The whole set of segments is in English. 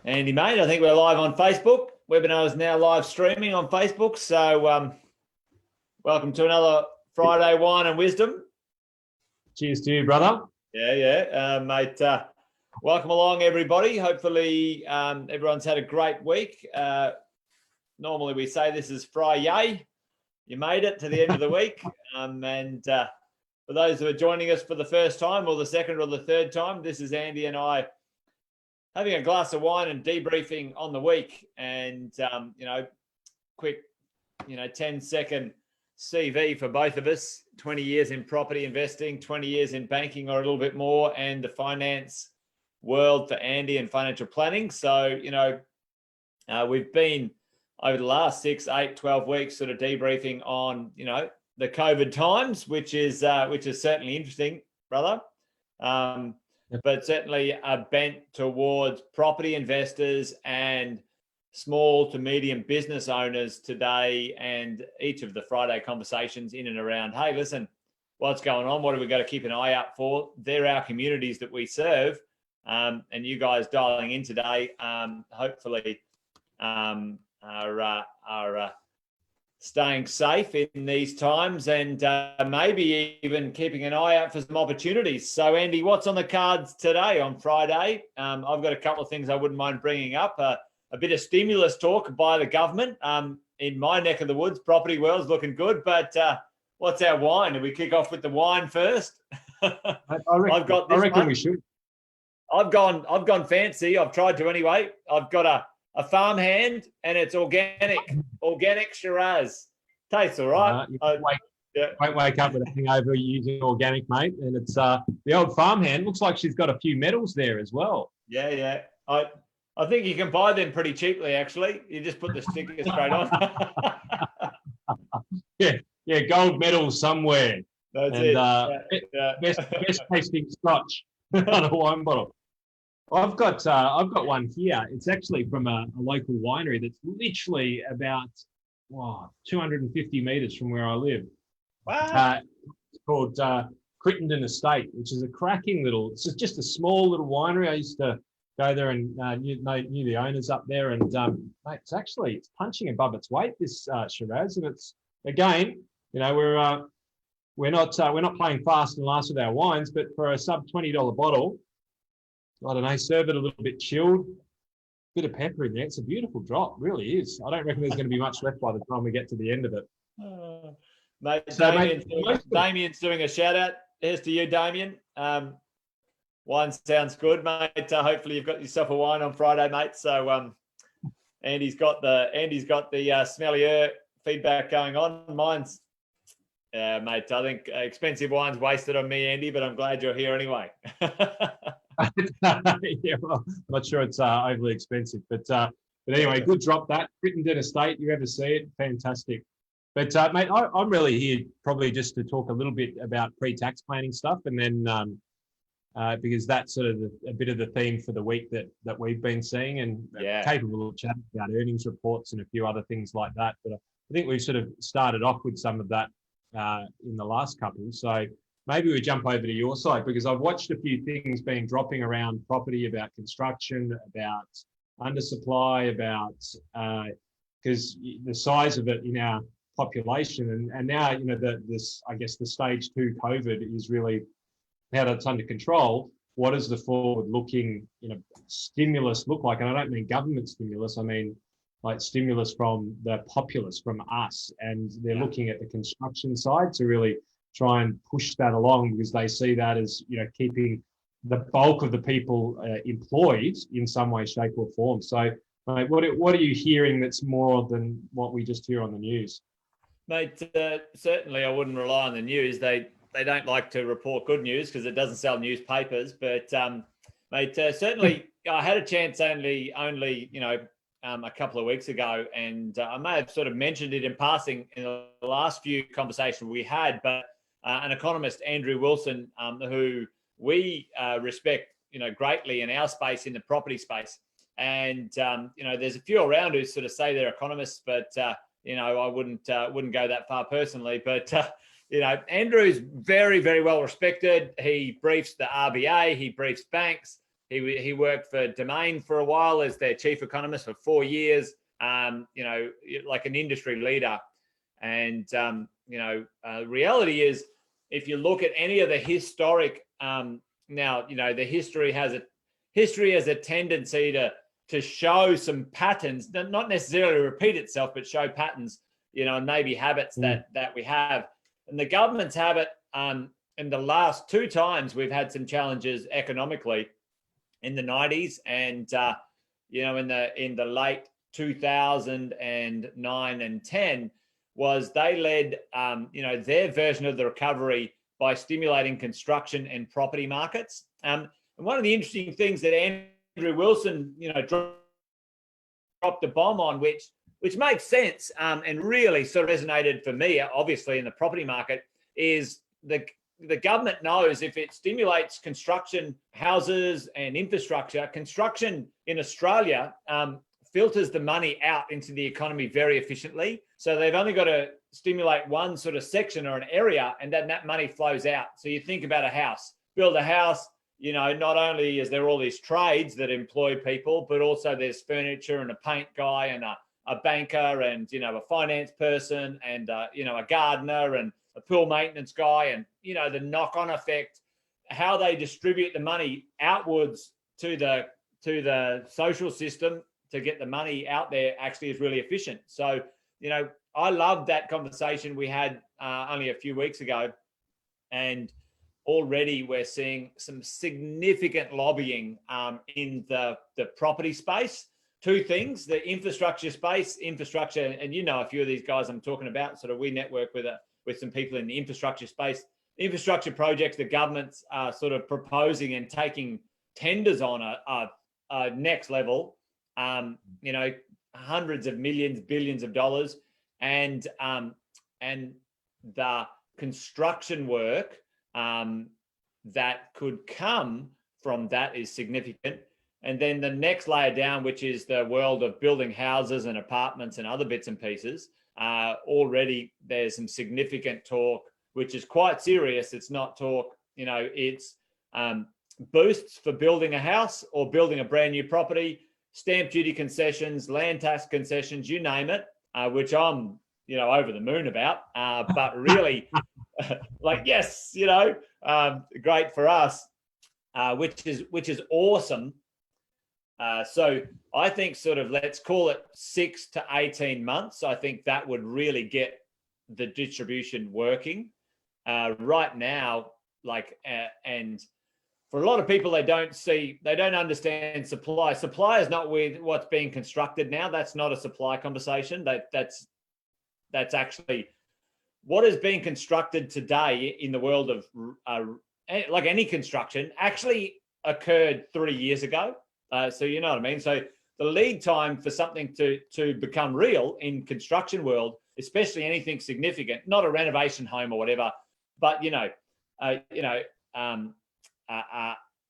Andy, mate, I think we're live on Facebook. Webinar is now live streaming on Facebook. So welcome to another Friday Wine and Wisdom. Cheers to you, brother. Yeah, mate. Welcome along, everybody. Hopefully everyone's had a great week. Normally we say this is Friday. You made it to the end of the week. And for those who are joining us for the first time or the second or the third time, this is Andy and I having a glass of wine and debriefing on the week, and quick 10-second CV for both of us. 20 years in property investing, 20 years in banking or a little bit more, and the finance world for Andy and financial planning. So we've been over the last 6, 8, 12 weeks sort of debriefing on the COVID times, which is certainly interesting, brother. But certainly a bent towards property investors and small to medium business owners today, and each of the Friday conversations in and around, hey, listen, what's going on? What have we got to keep an eye out for? They're our communities that we serve. And you guys dialing in today, hopefully are staying safe in these times, and maybe even keeping an eye out for some opportunities. So, Andy, what's on the cards today on Friday? I've got a couple of things I wouldn't mind bringing up. A bit of stimulus talk by the government. In my neck of the woods, property world's looking good. But what's our wine? Do we kick off with the wine first? I reckon we should. I've gone fancy. I've tried to anyway. I've got a farm hand, and it's organic Shiraz. Tastes all right. Won't wake up with a hangover using organic, mate. And it's the old farm hand. Looks like she's got a few medals there as well. Yeah. I think you can buy them pretty cheaply, actually. You just put the sticker straight on. yeah, gold medals somewhere. That's it. Best tasting scotch on a wine bottle. I've got one here. It's actually from a local winery that's literally about 250 meters from where I live. Wow. It's called Crittenden Estate, which is a cracking little. It's just a small little winery. I used to go there and knew the owners up there, and mate, it's punching above its weight, this Shiraz, and it's again, we're not playing fast and last with our wines, but for a sub $20 bottle, I don't know, serve it a little bit chilled, bit of pepper in there. It's a beautiful drop, really is. I don't reckon there's going to be much left by the time we get to the end of it. Mate, Damien's doing a shout out. Here's to you, Damien. Wine sounds good, mate. Hopefully you've got yourself a wine on Friday, mate. So Andy's got the smellier feedback going on. Mine's mate, I think expensive wine's wasted on me, Andy, but I'm glad you're here anyway. Yeah, well, I'm not sure it's overly expensive, but anyway, good drop that. Crittenden Estate, you ever see it? Fantastic. But mate, I'm really here probably just to talk a little bit about pre-tax planning stuff, and then because that's sort of a bit of the theme for the week that we've been seeing, and capable of chatting about earnings reports and a few other things like that. But I think we've sort of started off with some of that in the last couple. So maybe we jump over to your side, because I've watched a few things being dropping around property, about construction, about undersupply, about because the size of it in our population, and now this I guess the stage 2 COVID is really, now that it's under control, what does the forward-looking stimulus look like? And I don't mean government stimulus, I mean like stimulus from the populace, from us, and they're looking at the construction side to really try and push that along, because they see that as keeping the bulk of the people employed in some way, shape or form. So mate, what are you hearing that's more than what we just hear on the news? Mate, certainly I wouldn't rely on the news. They don't like to report good news because it doesn't sell newspapers. But mate, certainly I had a chance only a couple of weeks ago, and I may have sort of mentioned it in passing in the last few conversations we had, but an economist, Andrew Wilson, who we respect, greatly in our space, in the property space. And, there's a few around who sort of say they're economists, but, I wouldn't go that far personally. But, Andrew's very, very well respected. He briefs the RBA, he briefs banks, He worked for Domain for a while as their chief economist for 4 years. Like an industry leader. And reality is, if you look at any of the historic now, the history has a tendency to show some patterns, not necessarily repeat itself, but show patterns, and maybe habits that we have. And the government's habit, in the last 2 times we've had some challenges economically, in the 90s and in the late 2009 and 10, was they led their version of the recovery by stimulating construction and property markets. And one of the interesting things that Andrew Wilson dropped the bomb on, which makes sense and really sort of resonated for me, obviously, in the property market, is the government knows if it stimulates construction, houses and infrastructure, construction in Australia filters the money out into the economy very efficiently. So they've only got to stimulate one sort of section or an area, and then that money flows out. So you think about a house, build a house, not only is there all these trades that employ people, but also there's furniture and a paint guy and a banker and, a finance person and, a gardener and a pool maintenance guy, and, the knock-on effect, how they distribute the money outwards to the social system to get the money out there actually is really efficient. So, I love that conversation we had only a few weeks ago, and already we're seeing some significant lobbying in the property space. 2 things: the infrastructure space, and a few of these guys I'm talking about. Sort of, we network with some people in the infrastructure space. Infrastructure projects the government's sort of proposing and taking tenders on a next level. Hundreds of millions, billions of dollars, and the construction work that could come from that is significant. And then the next layer down, which is the world of building houses and apartments and other bits and pieces, already there's some significant talk, which is quite serious. It's not talk, it's boosts for building a house or building a brand new property, stamp duty concessions, land tax concessions, you name it, which I'm, over the moon about. But really, yes, great for us, which is awesome. So I think sort of, let's call it 6 to 18 months. I think that would really get the distribution working. Right now, and for a lot of people, they don't understand supply. Supply is not with what's being constructed now. That's not a supply conversation. That's actually what is being constructed today in the world of like any construction actually occurred 3 years ago. So you know what I mean? So the lead time for something to become real in construction world, especially anything significant, not a renovation home or whatever, but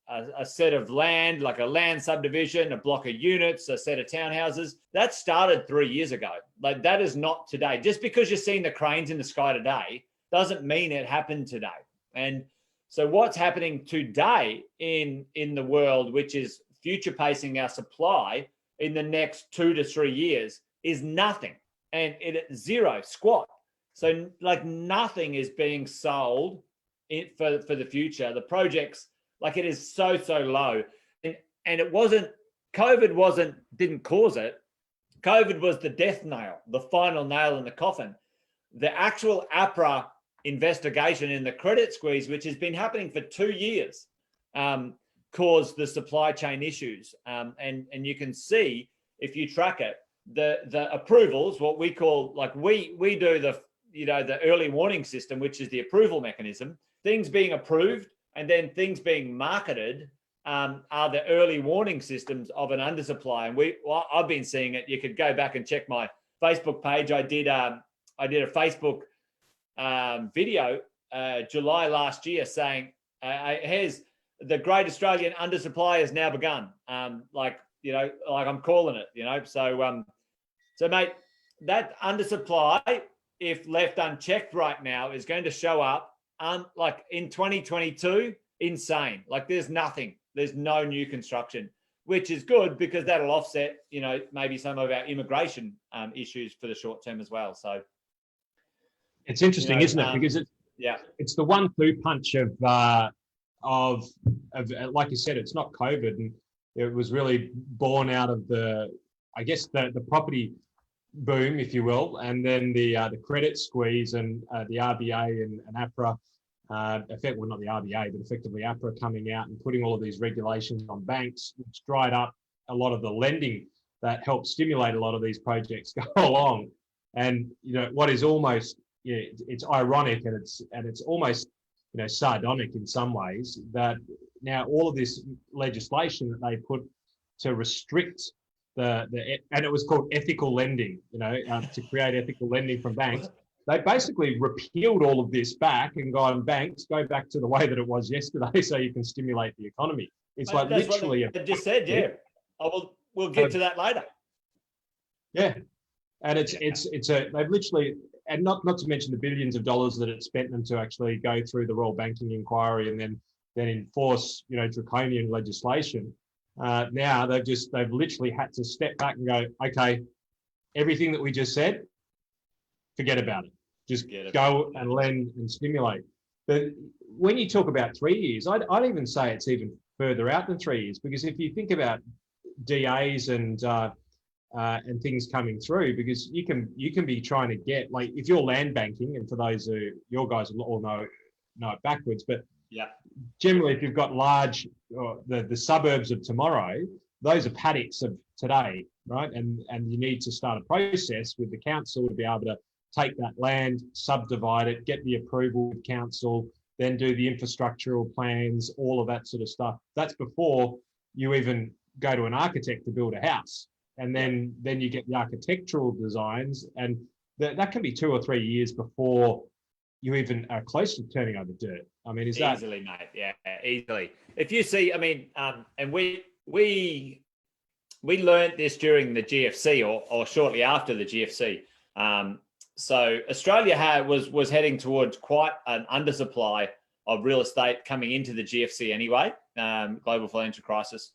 a set of land, like a land subdivision, a block of units, a set of townhouses, that started 3 years ago. Like, that is not today. Just because you're seeing the cranes in the sky today doesn't mean it happened today. And so what's happening today in the world, which is future pacing our supply in the next 2 to 3 years, is nothing. And it zero, squat. So nothing is being sold for the future. The projects, it is so low. And it wasn't, COVID didn't cause it. COVID was the death nail, the final nail in the coffin. The actual APRA investigation in the credit squeeze, which has been happening for 2 years, caused the supply chain issues. And you can see, if you track it, the approvals, what we call, we do the early warning system, which is the approval mechanism, things being approved and then things being marketed are the early warning systems of an undersupply. And I've been seeing it. You could go back and check my Facebook page. I did a Facebook video July last year saying, here's the great Australian undersupply has now begun. I'm calling it, so mate, that undersupply, if left unchecked right now, is going to show up in 2022, insane. There's nothing. There's no new construction, which is good because that'll offset, maybe some of our immigration issues for the short term as well. So it's interesting, isn't it? Because it's the 1-2 punch of like you said, it's not COVID, and it was really born out of the property boom, if you will, and then the credit squeeze and the RBA and APRA, not the RBA, but effectively APRA coming out and putting all of these regulations on banks, which dried up a lot of the lending that helped stimulate a lot of these projects go along. And what is almost, it's ironic and it's almost sardonic in some ways, that now all of this legislation that they put to restrict and it was called ethical lending, to create ethical lending from banks. They basically repealed all of this back and gone, banks, go back to the way that it was yesterday so you can stimulate the economy. It's like that's literally. What they just said, yeah. We'll get to that later. Yeah, and they've literally, and not to mention the billions of dollars that it spent them to actually go through the Royal Banking Inquiry and then enforce draconian legislation. Now they've literally had to step back and go, okay, everything that we just said, forget about it. Just go and lend and stimulate. But when you talk about 3 years, I'd even say it's even further out than 3 years, because if you think about DAs and things coming through, because you can be trying to get, like, if you're land banking, and for those your guys will all know it backwards, but generally if you've got large, the suburbs of tomorrow, those are paddocks of today, right? And you need to start a process with the council to be able to take that land, subdivide it, get the approval with council, then do the infrastructural plans, all of that sort of stuff. That's before you even go to an architect to build a house. And then you get the architectural designs, and that can be 2 or 3 years before you even are close to turning over dirt. I mean, easily, mate? Yeah, easily. If you see, I mean, and we learned this during the GFC or shortly after the GFC. So Australia was heading towards quite an undersupply of real estate coming into the GFC anyway, global financial crisis.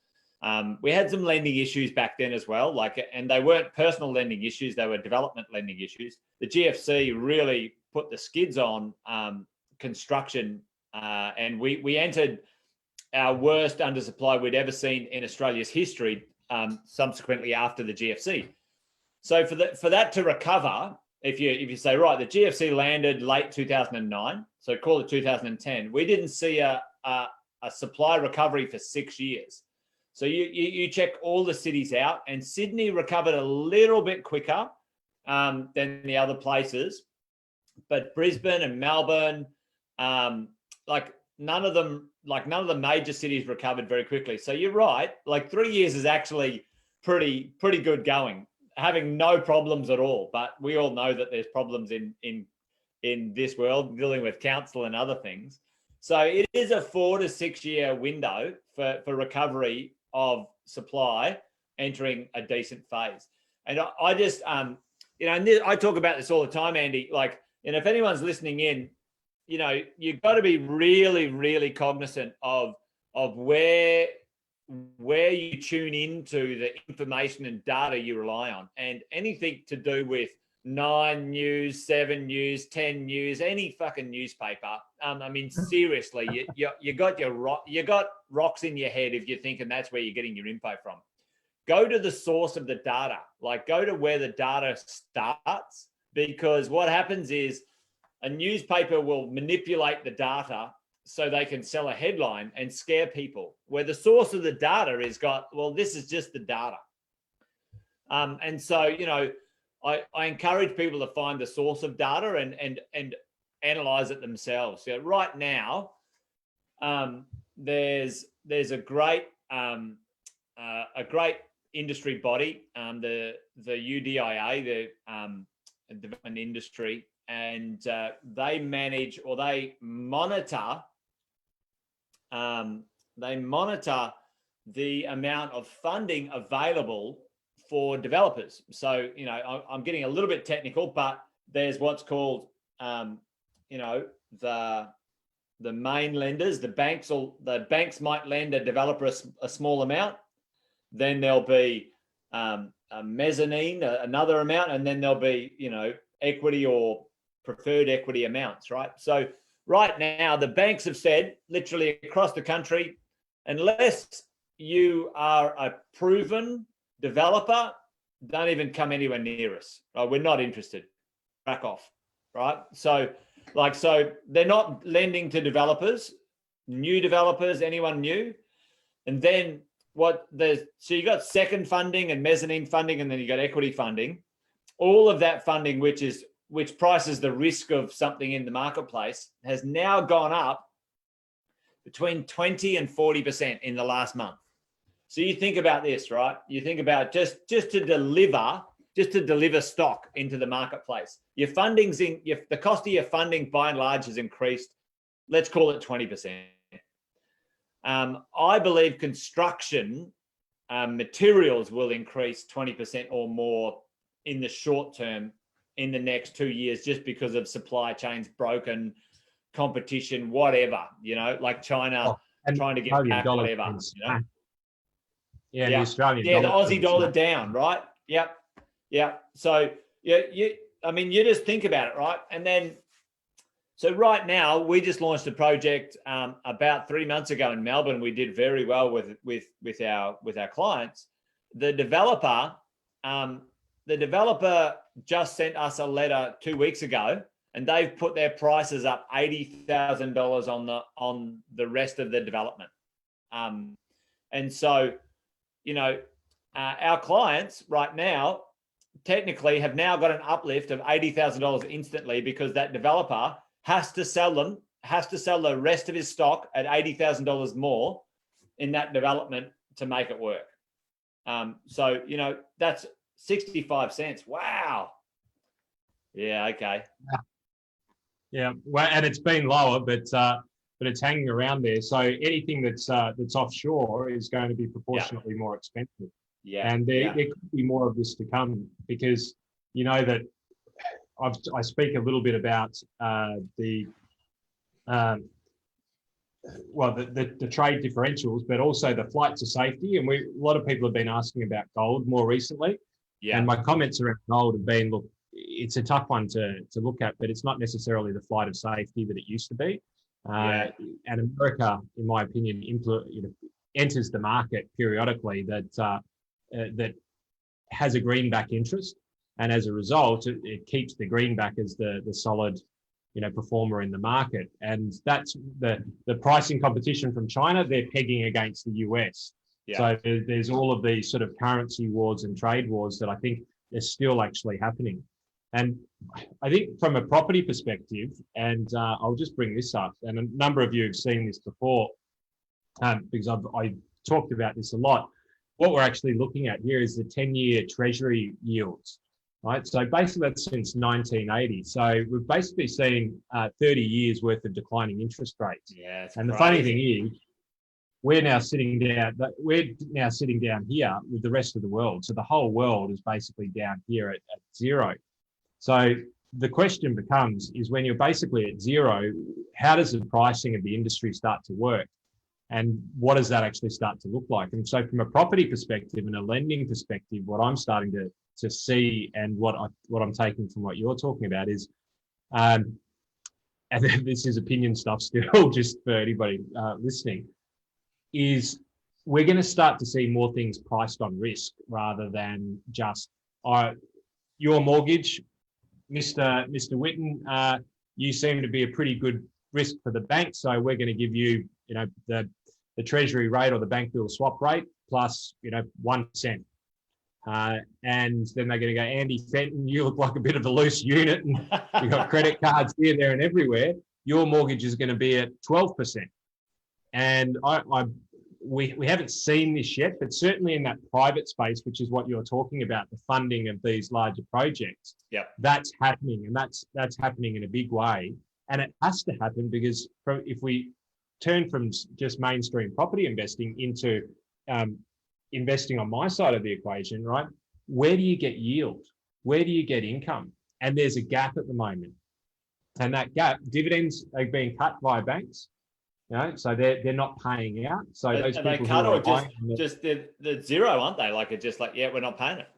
We had some lending issues back then as well, and they weren't personal lending issues, they were development lending issues. The GFC really put the skids on construction, and we entered our worst undersupply we'd ever seen in Australia's history, subsequently after the GFC. So for that to recover, if you say, right, the GFC landed late 2009, so call it 2010, we didn't see a supply recovery for 6 years. So you check all the cities out, and Sydney recovered a little bit quicker than the other places, but Brisbane and Melbourne, none of the major cities recovered very quickly. So you're right, 3 years is actually pretty good going, having no problems at all. But we all know that there's problems in this world dealing with council and other things. So it is a 4 to 6 year window for recovery of supply entering a decent phase. And I just, and I talk about this all the time, Andy, and if anyone's listening in, you've got to be really, really cognizant of where you tune into the information and data you rely on, and anything to do with 9 News, 7 News, 10 News, any fucking newspaper. I mean, seriously, you got rocks in your head if you're thinking that's where you're getting your info from. Go to the source of the data, go to where the data starts, because what happens is a newspaper will manipulate the data so they can sell a headline and scare people, where the source of the data is this is just the data. And so, I encourage people to find the source of data and analyze it themselves. So right now, there's a great industry body, the UDIA, the development industry, and they manage, or they monitor the amount of funding available for developers. So, I'm getting a little bit technical, but there's what's called, the the main lenders, the banks might lend a developer a small amount. Then there'll be a mezzanine, another amount, and then there'll be, equity or preferred equity amounts, right? So right now, the banks have said, literally across the country, unless you are a proven developer, don't even come anywhere near us. Right? We're not interested. Back off, right? So they're not lending to developers, new developers, anyone new. And then so you got second funding and mezzanine funding, and then you got equity funding. All of that funding, which prices the risk of something in the marketplace, has now gone up between 20 and 40% in the last month. So you think about this, right? You think about just to deliver stock into the marketplace. Your funding's the cost of your funding by and large has increased. Let's call it 20%. I believe construction materials will increase 20% or more in the short term in the next 2 years, just because of supply chains broken, competition, whatever, like China trying to get back, whatever. Yeah, the Australian dollar. Yeah, the Aussie dollar down, right? Yep. So you just think about it, right? And then, so right now we just launched a project about 3 months ago in Melbourne. We did very well with our clients. The developer just sent us a letter 2 weeks ago, and they've put their prices up $80,000 on the rest of the development. And so, our clients right now technically have now got an uplift of $80,000 instantly, because that developer has to sell the rest of his stock at $80,000 more in that development to make it work. So, that's 65 cents. Wow. Yeah. Okay. Yeah. Well, and it's been lower, but it's hanging around there. So anything that's offshore is going to be proportionately more expensive. Yeah. And there could be more of this to come, because that I speak a little bit about the trade differentials, but also the flight to safety. And a lot of people have been asking about gold more recently. Yeah. And my comments around gold have been, look, it's a tough one to look at, but it's not necessarily the flight of safety that it used to be. And America, in my opinion, enters the market periodically that has a greenback interest, and as a result, it keeps the greenback as the solid, performer in the market. And that's the pricing competition from China. They're pegging against the US. Yeah. So there's all of these sort of currency wars and trade wars that I think are still actually happening. And I think from a property perspective, and I'll just bring this up, and a number of you have seen this before, because I talked about this a lot. What we're actually looking at here is the 10-year Treasury yields, right? So basically that's since 1980. So we've basically seen 30 years worth of declining interest rates. Yeah, and the funny thing is, we're now sitting down here with the rest of the world. So the whole world is basically down here at zero. So the question becomes, is when you're basically at zero, how does the pricing of the industry start to work? And what does that actually start to look like? And so from a property perspective and a lending perspective, what I'm starting to see, and what I'm taking from what you're talking about is, and this is opinion stuff still, just for anybody listening, is we're going to start to see more things priced on risk rather than just your mortgage, Mr. Witten, you seem to be a pretty good risk for the bank, so we're going to give you, the treasury rate or the bank bill swap rate plus, 1%. And then they're going to go, Andy Fenton, you look like a bit of a loose unit, and you've got credit cards here, there, and everywhere. Your mortgage is going to be at 12%. And we haven't seen this yet, but certainly in that private space, which is what you're talking about, the funding of these larger projects, that's happening, and that's happening in a big way. And it has to happen, because if we turn from just mainstream property investing into investing on my side of the equation, right? Where do you get yield? Where do you get income? And there's a gap at the moment. And that gap, dividends are being cut by banks, so they're not paying out. So those And they people cut who are or just they're zero, aren't they? Like it's just like, yeah, we're not paying it.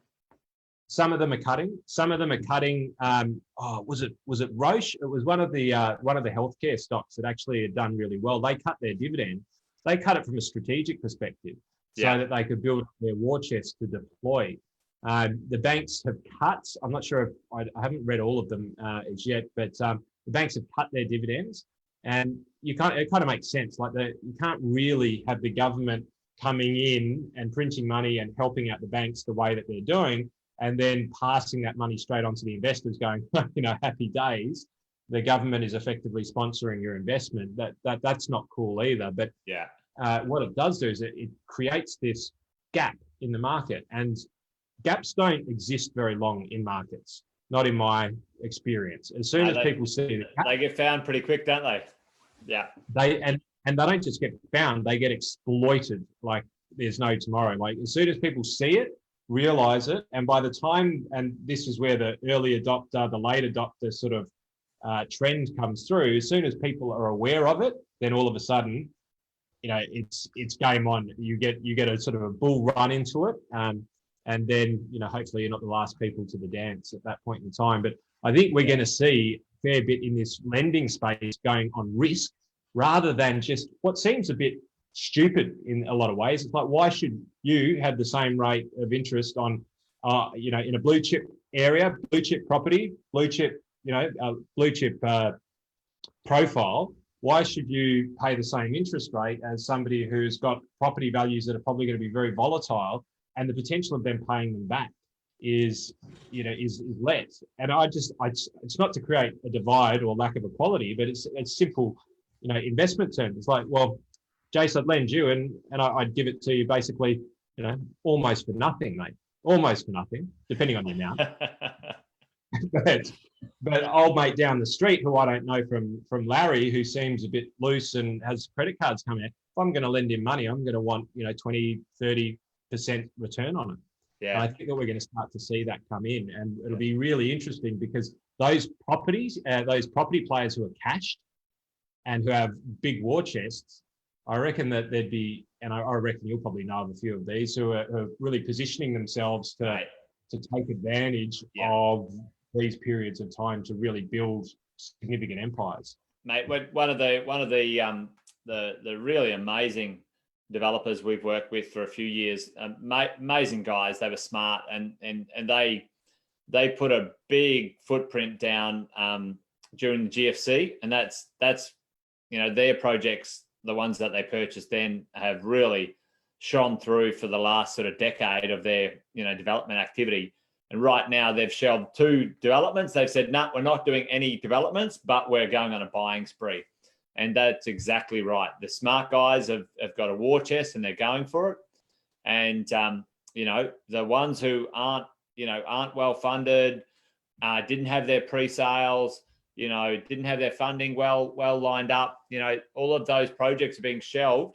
some of them are cutting. Some of them are cutting. Was it Roche? It was one of the healthcare stocks that actually had done really well. They cut their dividend. They cut it from a strategic perspective, so that they could build their war chest to deploy. The banks have cut. I'm not sure if I haven't read all of them as yet, but the banks have cut their dividends, and it kind of makes sense. Like you can't really have the government coming in and printing money and helping out the banks the way that they're doing, and then passing that money straight on to the investors, going, happy days. The government is effectively sponsoring your investment. That's not cool either. But what it does do is it creates this gap in the market, and gaps don't exist very long in markets, not in my experience. As soon as people see the gap, they get found pretty quick, don't they? Yeah. And they don't just get found, they get exploited like there's no tomorrow. Like as soon as people see it, realize it, and by the time, and this is where the early adopter, the late adopter sort of trend comes through, as soon as people are aware of it, then all of a sudden, it's game on. You get a sort of a bull run into it. And then, hopefully you're not the last people to the dance at that point in time. But I think we're going to see a fair bit in this lending space going on risk rather than just what seems a bit stupid in a lot of ways. It's like, why should you have the same rate of interest on, in a blue chip area, blue chip property, blue chip profile? Why should you pay the same interest rate as somebody who's got property values that are probably going to be very volatile? And the potential of them paying them back is less. And it's not to create a divide or lack of equality, but it's simple, investment terms. It's like, well, Jace, I'd lend you and I'd give it to you basically, almost for nothing, mate. Almost for nothing, depending on the amount. but old mate down the street who I don't know from Larry, who seems a bit loose and has credit cards coming out, if I'm going to lend him money, I'm going to want 20, 30% return on it. Yeah. And I think that we're going to start to see that come in, and it'll be really interesting because those property players who are cashed and who have big war chests, I reckon that there'd be, and I reckon you'll probably know of a few of these who are really positioning themselves to take advantage of these periods of time to really build significant empires. Mate, one of the really amazing developers we've worked with for a few years, amazing guys. They were smart and they put a big footprint down during the GFC, and that's their projects, the ones that they purchased then, have really shone through for the last sort of decade of their development activity. And right now they've shelved 2 developments. They've said, no, we're not doing any developments, but we're going on a buying spree. And that's exactly right. The smart guys have got a war chest and they're going for it. And, the ones who aren't well funded, didn't have their pre-sales, didn't have their funding well lined up, all of those projects are being shelved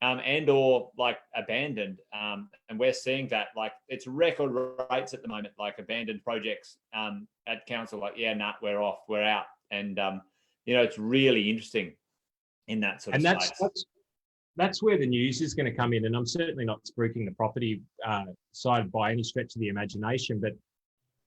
and or like abandoned. And we're seeing that, like, it's record rates at the moment, like abandoned projects at council, like, we're off, we're out. And, it's really interesting in that sort of space. That's where the news is going to come in. And I'm certainly not spruiking the property side by any stretch of the imagination, but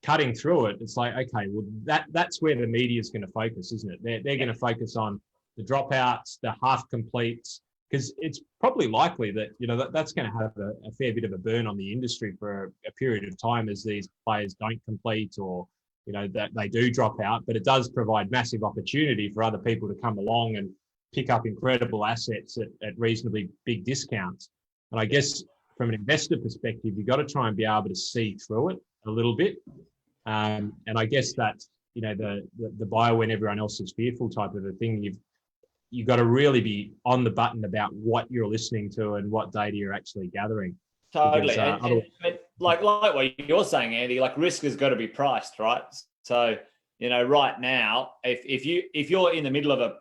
cutting through it, it's like, okay, well, that's where the media is going to focus, isn't it? They're going to focus on the dropouts, the half completes, because it's probably likely that, that's going to have a fair bit of a burn on the industry for a period of time as these players don't complete or, that they do drop out. But it does provide massive opportunity for other people to come along and pick up incredible assets at reasonably big discounts. And I guess from an investor perspective, you've got to try and be able to see through it a little bit. And I guess that, the buyer when everyone else is fearful type of a thing, you've got to really be on the button about what you're listening to and what data you're actually gathering. Totally. Because, and like what you're saying, Andy, like risk has got to be priced, right? So, right now, if you're in the middle of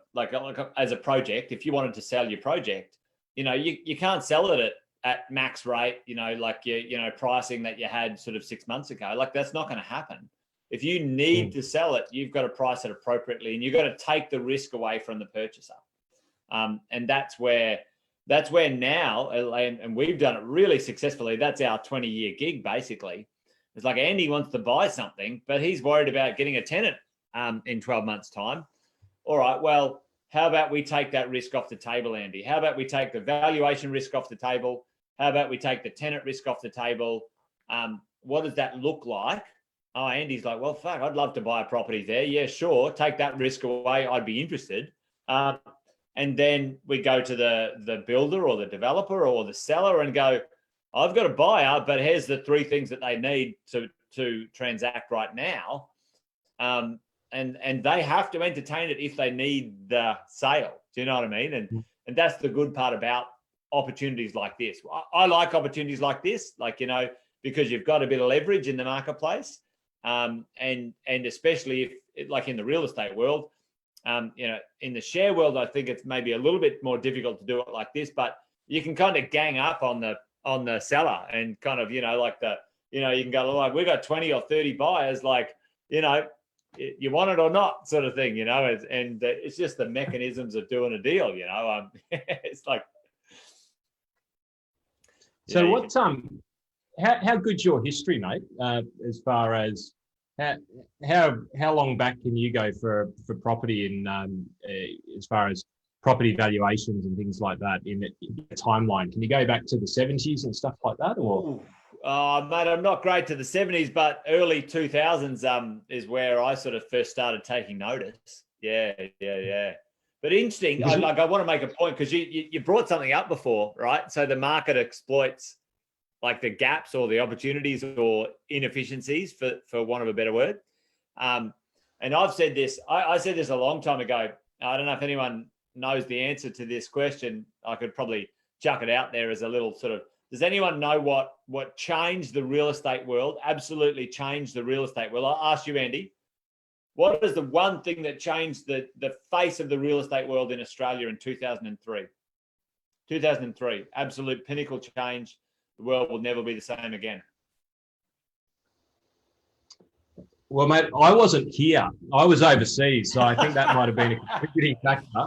as a project, if you wanted to sell your project, you can't sell it at max rate, like your pricing that you had sort of 6 months ago. Like, that's not going to happen. If you need to sell it, you've got to price it appropriately, and you've got to take the risk away from the purchaser. And that's where now, and we've done it really successfully. That's our 20-year gig, basically. It's like Andy wants to buy something, but he's worried about getting a tenant in 12 months' time. All right, well, how about we take that risk off the table, Andy? How about we take the valuation risk off the table? How about we take the tenant risk off the table? What does that look like? Oh, Andy's like, well, fuck, I'd love to buy a property there. Yeah, sure. Take that risk away. I'd be interested. And then we go to the builder or the developer or the seller and go, I've got a buyer, but here's the 3 things that they need to transact right now. And they have to entertain it if they need the sale. Do you know what I mean? And that's the good part about opportunities like this. I like opportunities like this, like, you know, because you've got a bit of leverage in the marketplace. And especially if, like in the real estate world, you know, in the share world, I think it's maybe a little bit more difficult to do it like this, but you can kind of gang up on the seller and kind of, you know, like you can go like, we've got 20 or 30 buyers, like, you know, you want it or not sort of thing, you know, and it's just the mechanisms of doing a deal, you know. It's like. So what, how good's your history, mate, as far as how long back can you go for property in as far as property valuations and things like that in the timeline? Can you go back to the 70s and stuff like that, or? Mate, I'm not great to the 70s, but early 2000s is where I sort of first started taking notice. Yeah. But interesting, I want to make a point because you brought something up before, right? So the market exploits like the gaps or the opportunities or inefficiencies, for want of a better word. And I've said this, I said this a long time ago. I don't know if anyone knows the answer to this question. I could probably chuck it out there as a little sort of, does anyone know what changed the real estate world? Absolutely changed the real estate world. I'll ask you, Andy, what is the one thing that changed the face of the real estate world in Australia in 2003? 2003, absolute pinnacle change. The world will never be the same again. Well, mate, I wasn't here. I was overseas, so I think that might have been a contributing factor.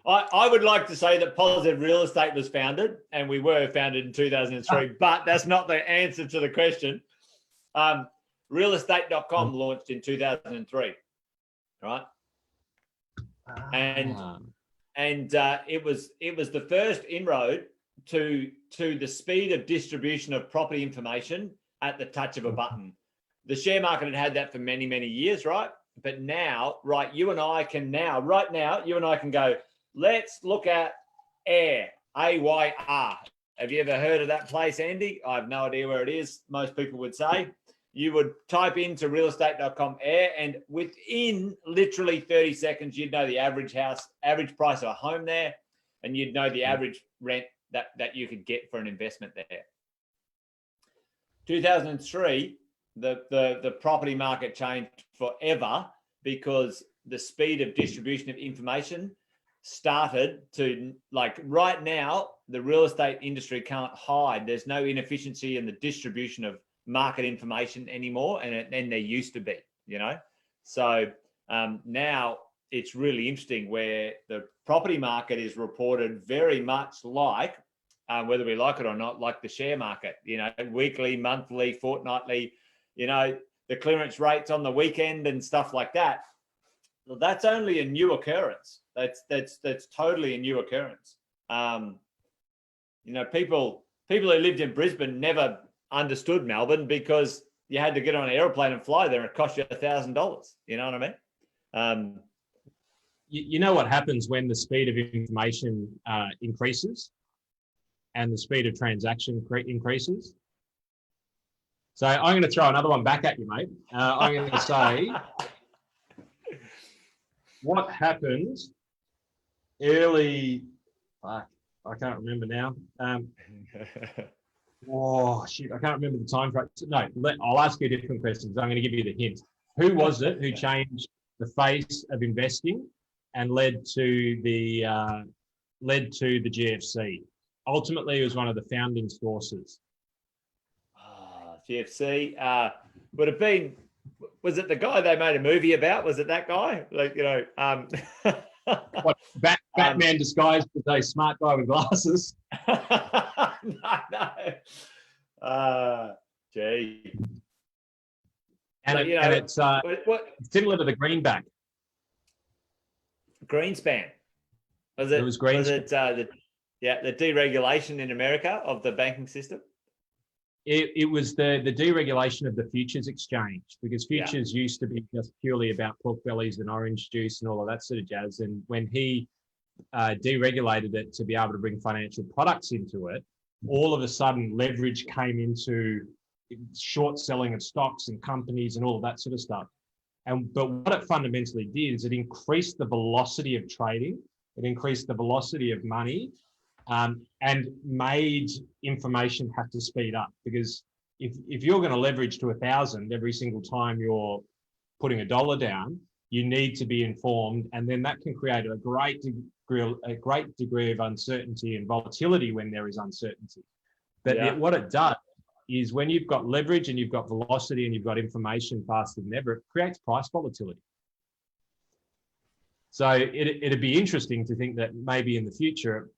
I would like to say that Positive Real Estate was founded, and we were founded in 2003, but that's not the answer to the question. Realestate.com launched in 2003, right? And it was the first inroad to the speed of distribution of property information at the touch of a button. The share market had had that for many, many years, right? But now, right, you and I can go, let's look at AYR, AYR. Have you ever heard of that place, Andy? I have no idea where it is. Most people would say. You would type into realestate.com AYR, and within literally 30 seconds, you'd know the average price of a home there, and you'd know the average rent that you could get for an investment there. 2003, the property market changed forever because the speed of distribution of information started to, like, right now, the real estate industry can't hide. There's no inefficiency in the distribution of market information anymore, and there used to be, you know. So now it's really interesting where the property market is reported very much like, whether we like it or not, like the share market, you know, weekly, monthly, fortnightly, you know, the clearance rates on the weekend and stuff like that. Well, that's only a new occurrence. That's totally a new occurrence. You know, people who lived in Brisbane never understood Melbourne because you had to get on an airplane and fly there, and it cost you $1,000. You know what I mean? You know what happens when the speed of information increases and the speed of transaction increases? So I'm going to throw another one back at you, mate. I'm going to say, what happens early? Fuck, I can't remember now. Oh shit, I can't remember the time frame. No, I'll ask you a different question. I'm going to give you the hint. Who was it who changed the face of investing and led to the GFC? Ultimately, it was one of the founding forces. GFC would have been Was it the guy they made a movie about? Was it that guy? Like, What, Batman disguised as a smart guy with glasses? no. Gee. And, So, it's what similar to the greenback. Greenspan? Was it? It was Greenspan. Was it the deregulation in America of the banking system? It was the deregulation of the futures exchange, because futures used to be just purely about pork bellies and orange juice and all of that sort of jazz. And when he deregulated it to be able to bring financial products into it, all of a sudden leverage came into short selling of stocks and companies and all of that sort of stuff. But what it fundamentally did is it increased the velocity of trading, it increased the velocity of money, and made information have to speed up. Because if you're going to leverage to 1,000 every single time you're putting $1 down, you need to be informed, and then that can create a great degree of uncertainty and volatility when there is uncertainty. But what it does is, when you've got leverage and you've got velocity and you've got information faster than ever, it creates price volatility. So it'd be interesting to think that maybe in the future,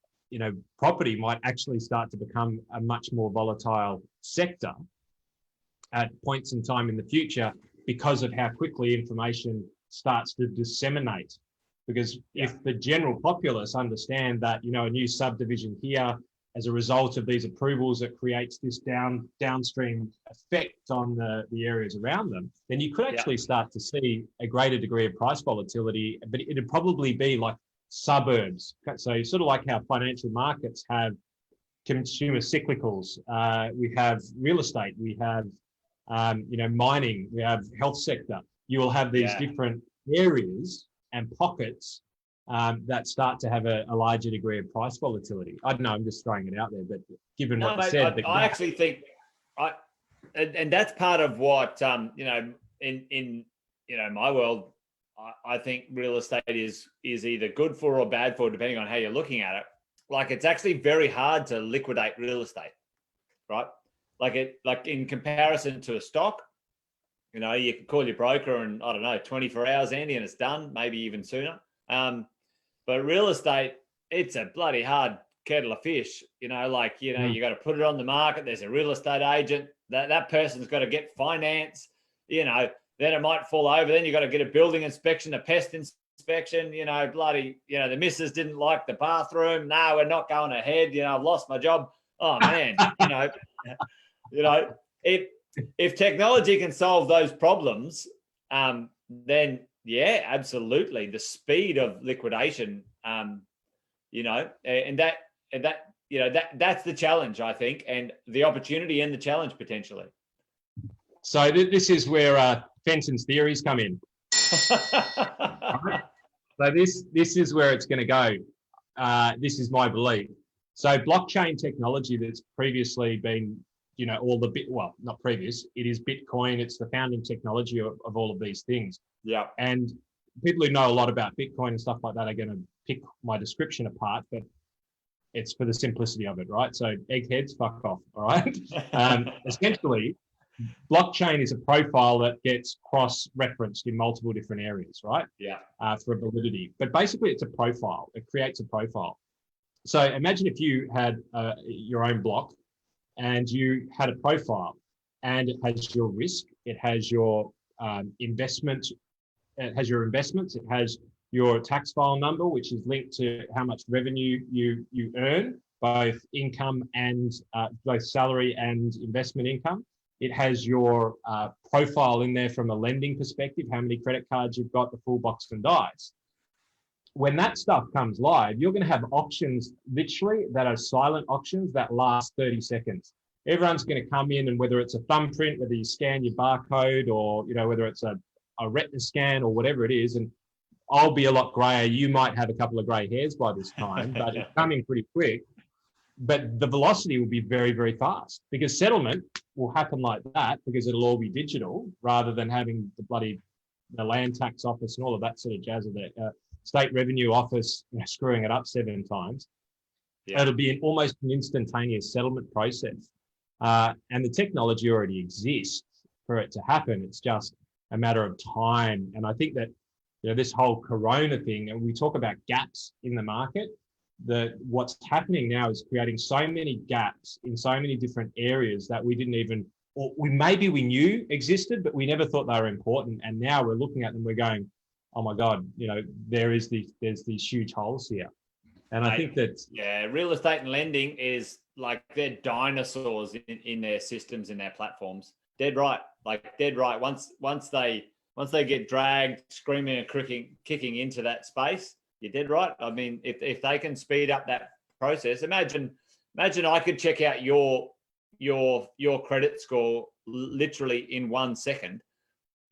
property might actually start to become a much more volatile sector at points in time in the future, because of how quickly information starts to disseminate. Because if the general populace understand that, a new subdivision here, as a result of these approvals, it creates this downstream effect on the areas around them, then you could actually start to see a greater degree of price volatility. But it'd probably be like suburbs. So sort of like how financial markets have consumer cyclicals, we have real estate, we have mining, we have health sector. You will have these different areas and pockets that start to have a larger degree of price volatility. I don't know, I'm just throwing it out there, but given what you said, I actually think and that's part of what in my world, I think real estate is either good for or bad for, depending on how you're looking at it. Like, it's actually very hard to liquidate real estate, right? Like in comparison to a stock, you can call your broker and, I don't know, 24 hours, Andy, and it's done, maybe even sooner. But real estate, it's a bloody hard kettle of fish. You got to put it on the market. There's a real estate agent. That person's got to get finance. Then it might fall over. Then you got to get a building inspection, a pest inspection. The missus didn't like the bathroom. No, we're not going ahead. I've lost my job. Oh man, if technology can solve those problems, then absolutely, the speed of liquidation, and that's the challenge, I think, and the opportunity and the challenge potentially. So this is where Fenton's theories come in. Right? So this is where it's going to go. This is my belief. So blockchain technology that's previously been, not previous, it is Bitcoin. It's the founding technology of all of these things. Yeah. And people who know a lot about Bitcoin and stuff like that are going to pick my description apart, but it's for the simplicity of it, right? So eggheads, fuck off, all right? Essentially, blockchain is a profile that gets cross-referenced in multiple different areas, right? Yeah. For validity. But basically, it's a profile. It creates a profile. So imagine if you had your own block and you had a profile, and it has your risk, it has your investment, it has your investments, it has your tax file number, which is linked to how much revenue you earn, both income and both salary and investment income. It has your profile in there from a lending perspective, how many credit cards you've got, the full box and dice. When that stuff comes live, you're going to have auctions literally that are silent auctions that last 30 seconds. Everyone's going to come in, and whether it's a thumbprint, whether you scan your barcode, or whether it's a retina scan or whatever it is, and I'll be a lot grayer. You might have a couple of grey hairs by this time, but it's coming pretty quick. But the velocity will be very, very fast, because settlement will happen like that, because it'll all be digital rather than having the land tax office and all of that sort of jazz of the state revenue office screwing it up 7 times. Yeah. It'll be almost an instantaneous settlement process. And the technology already exists for it to happen. It's just a matter of time. And I think that, this whole Corona thing, and we talk about gaps in the market, what's happening now is creating so many gaps in so many different areas that we didn't even, or maybe we knew existed, but we never thought they were important. And now we're looking at them, we're going, oh my God, there's these huge holes here. And I think that real estate and lending is like they're dinosaurs in their systems, in their platforms. Dead right. Once they get dragged, screaming and kicking into that space, you're dead right. I mean, if they can speed up that process, imagine I could check out your credit score literally in 1 second,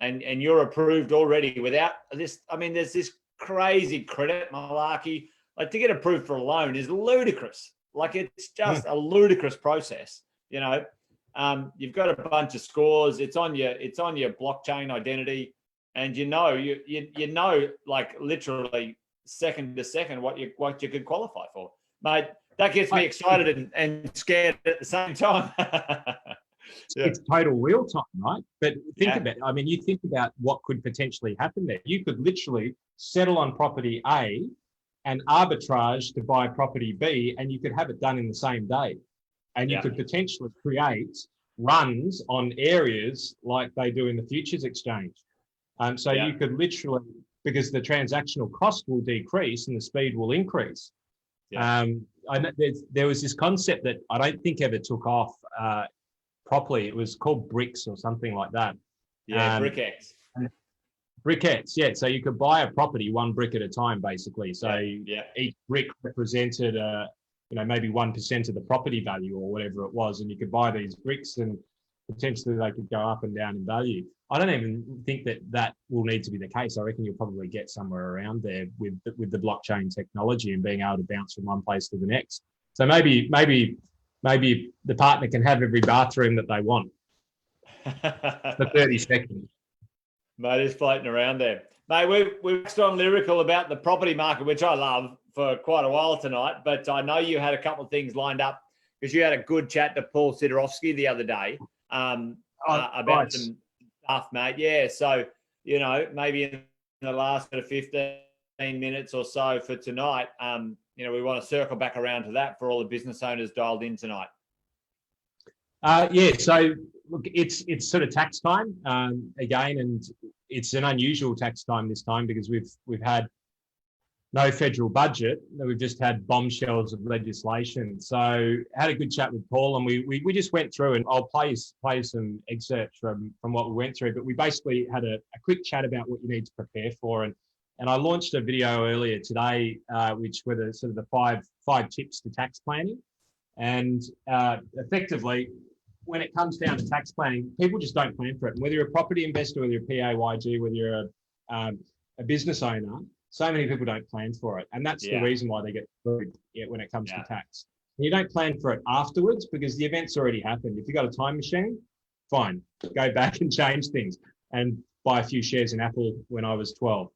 and you're approved already without this. I mean, there's this crazy credit malarkey. Like, to get approved for a loan is ludicrous. Like, it's just a ludicrous process. You've got a bunch of scores. It's on your blockchain identity, and you know, like literally second to second what you could qualify for, mate. That gets me excited and scared at the same time. It's total real time, right? But think about it. I mean, you think about what could potentially happen there. You could literally settle on property A and arbitrage to buy property B, and you could have it done in the same day. And you could potentially create runs on areas like they do in the futures exchange. So you could literally, because the transactional cost will decrease and the speed will increase. I know there was this concept that I don't think ever took off properly. It was called bricks or something like that. BrickX. BrickX, yeah. So you could buy a property one brick at a time, basically. So each brick represented maybe 1% of the property value or whatever it was, and you could buy these bricks and potentially they could go up and down in value. I don't even think that will need to be the case. I reckon you'll probably get somewhere around there with the blockchain technology and being able to bounce from one place to the next. So maybe the partner can have every bathroom that they want for 30 seconds. Mate, it's floating around there. Mate, we've gone lyrical about the property market, which I love, for quite a while tonight, but I know you had a couple of things lined up because you had a good chat to Paul Sidorovsky the other day about some stuff, mate. Yeah, so, maybe in the last 15 minutes or so for tonight, we want to circle back around to that for all the business owners dialed in tonight. So look, it's sort of tax time again, and it's an unusual tax time this time because we've had no federal budget. We've just had bombshells of legislation. So had a good chat with Paul, and we just went through, and I'll play some excerpts from what we went through. But we basically had a quick chat about what you need to prepare for, and I launched a video earlier today, which were the sort of the five tips to tax planning, and effectively, when it comes down to tax planning, people just don't plan for it. And whether you're a property investor, whether you're a PAYG, whether you're a business owner, so many people don't plan for it. And that's the reason why they get screwed when it comes to tax. And you don't plan for it afterwards because the event's already happened. If you've got a time machine, fine, go back and change things and buy a few shares in Apple when I was 12.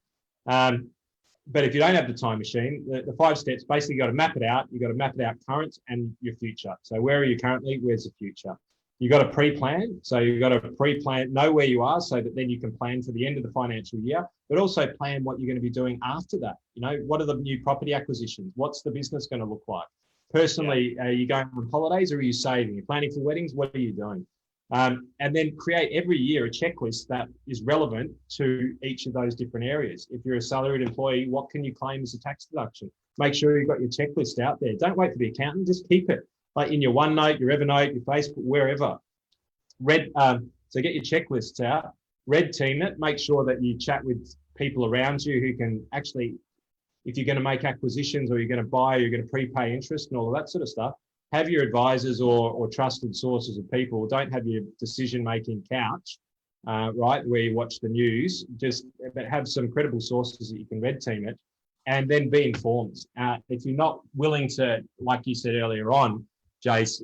But if you don't have the time machine, the 5 steps, basically you got to map it out. You've got to map it out current and your future. So where are you currently? Where's the future? You've got to pre-plan. So you've got to pre-plan, know where you are so that then you can plan for the end of the financial year, but also plan what you're going to be doing after that. What are the new property acquisitions? What's the business going to look like? Personally, are you going on holidays or are you saving? You're planning for weddings? What are you doing? And then create every year a checklist that is relevant to each of those different areas. If you're a salaried employee, what can you claim as a tax deduction? Make sure you've got your checklist out there. Don't wait for the accountant, just keep it. Like in your OneNote, your Evernote, your Facebook, wherever. So get your checklists out, red team it, make sure that you chat with people around you who can actually, if you're going to make acquisitions or you're going to buy, or you're going to prepay interest and all of that sort of stuff, have your advisors or trusted sources of people. Don't have your decision-making couch, where you watch the news, but have some credible sources that you can red team it and then be informed. If you're not willing to, like you said earlier on, Jace,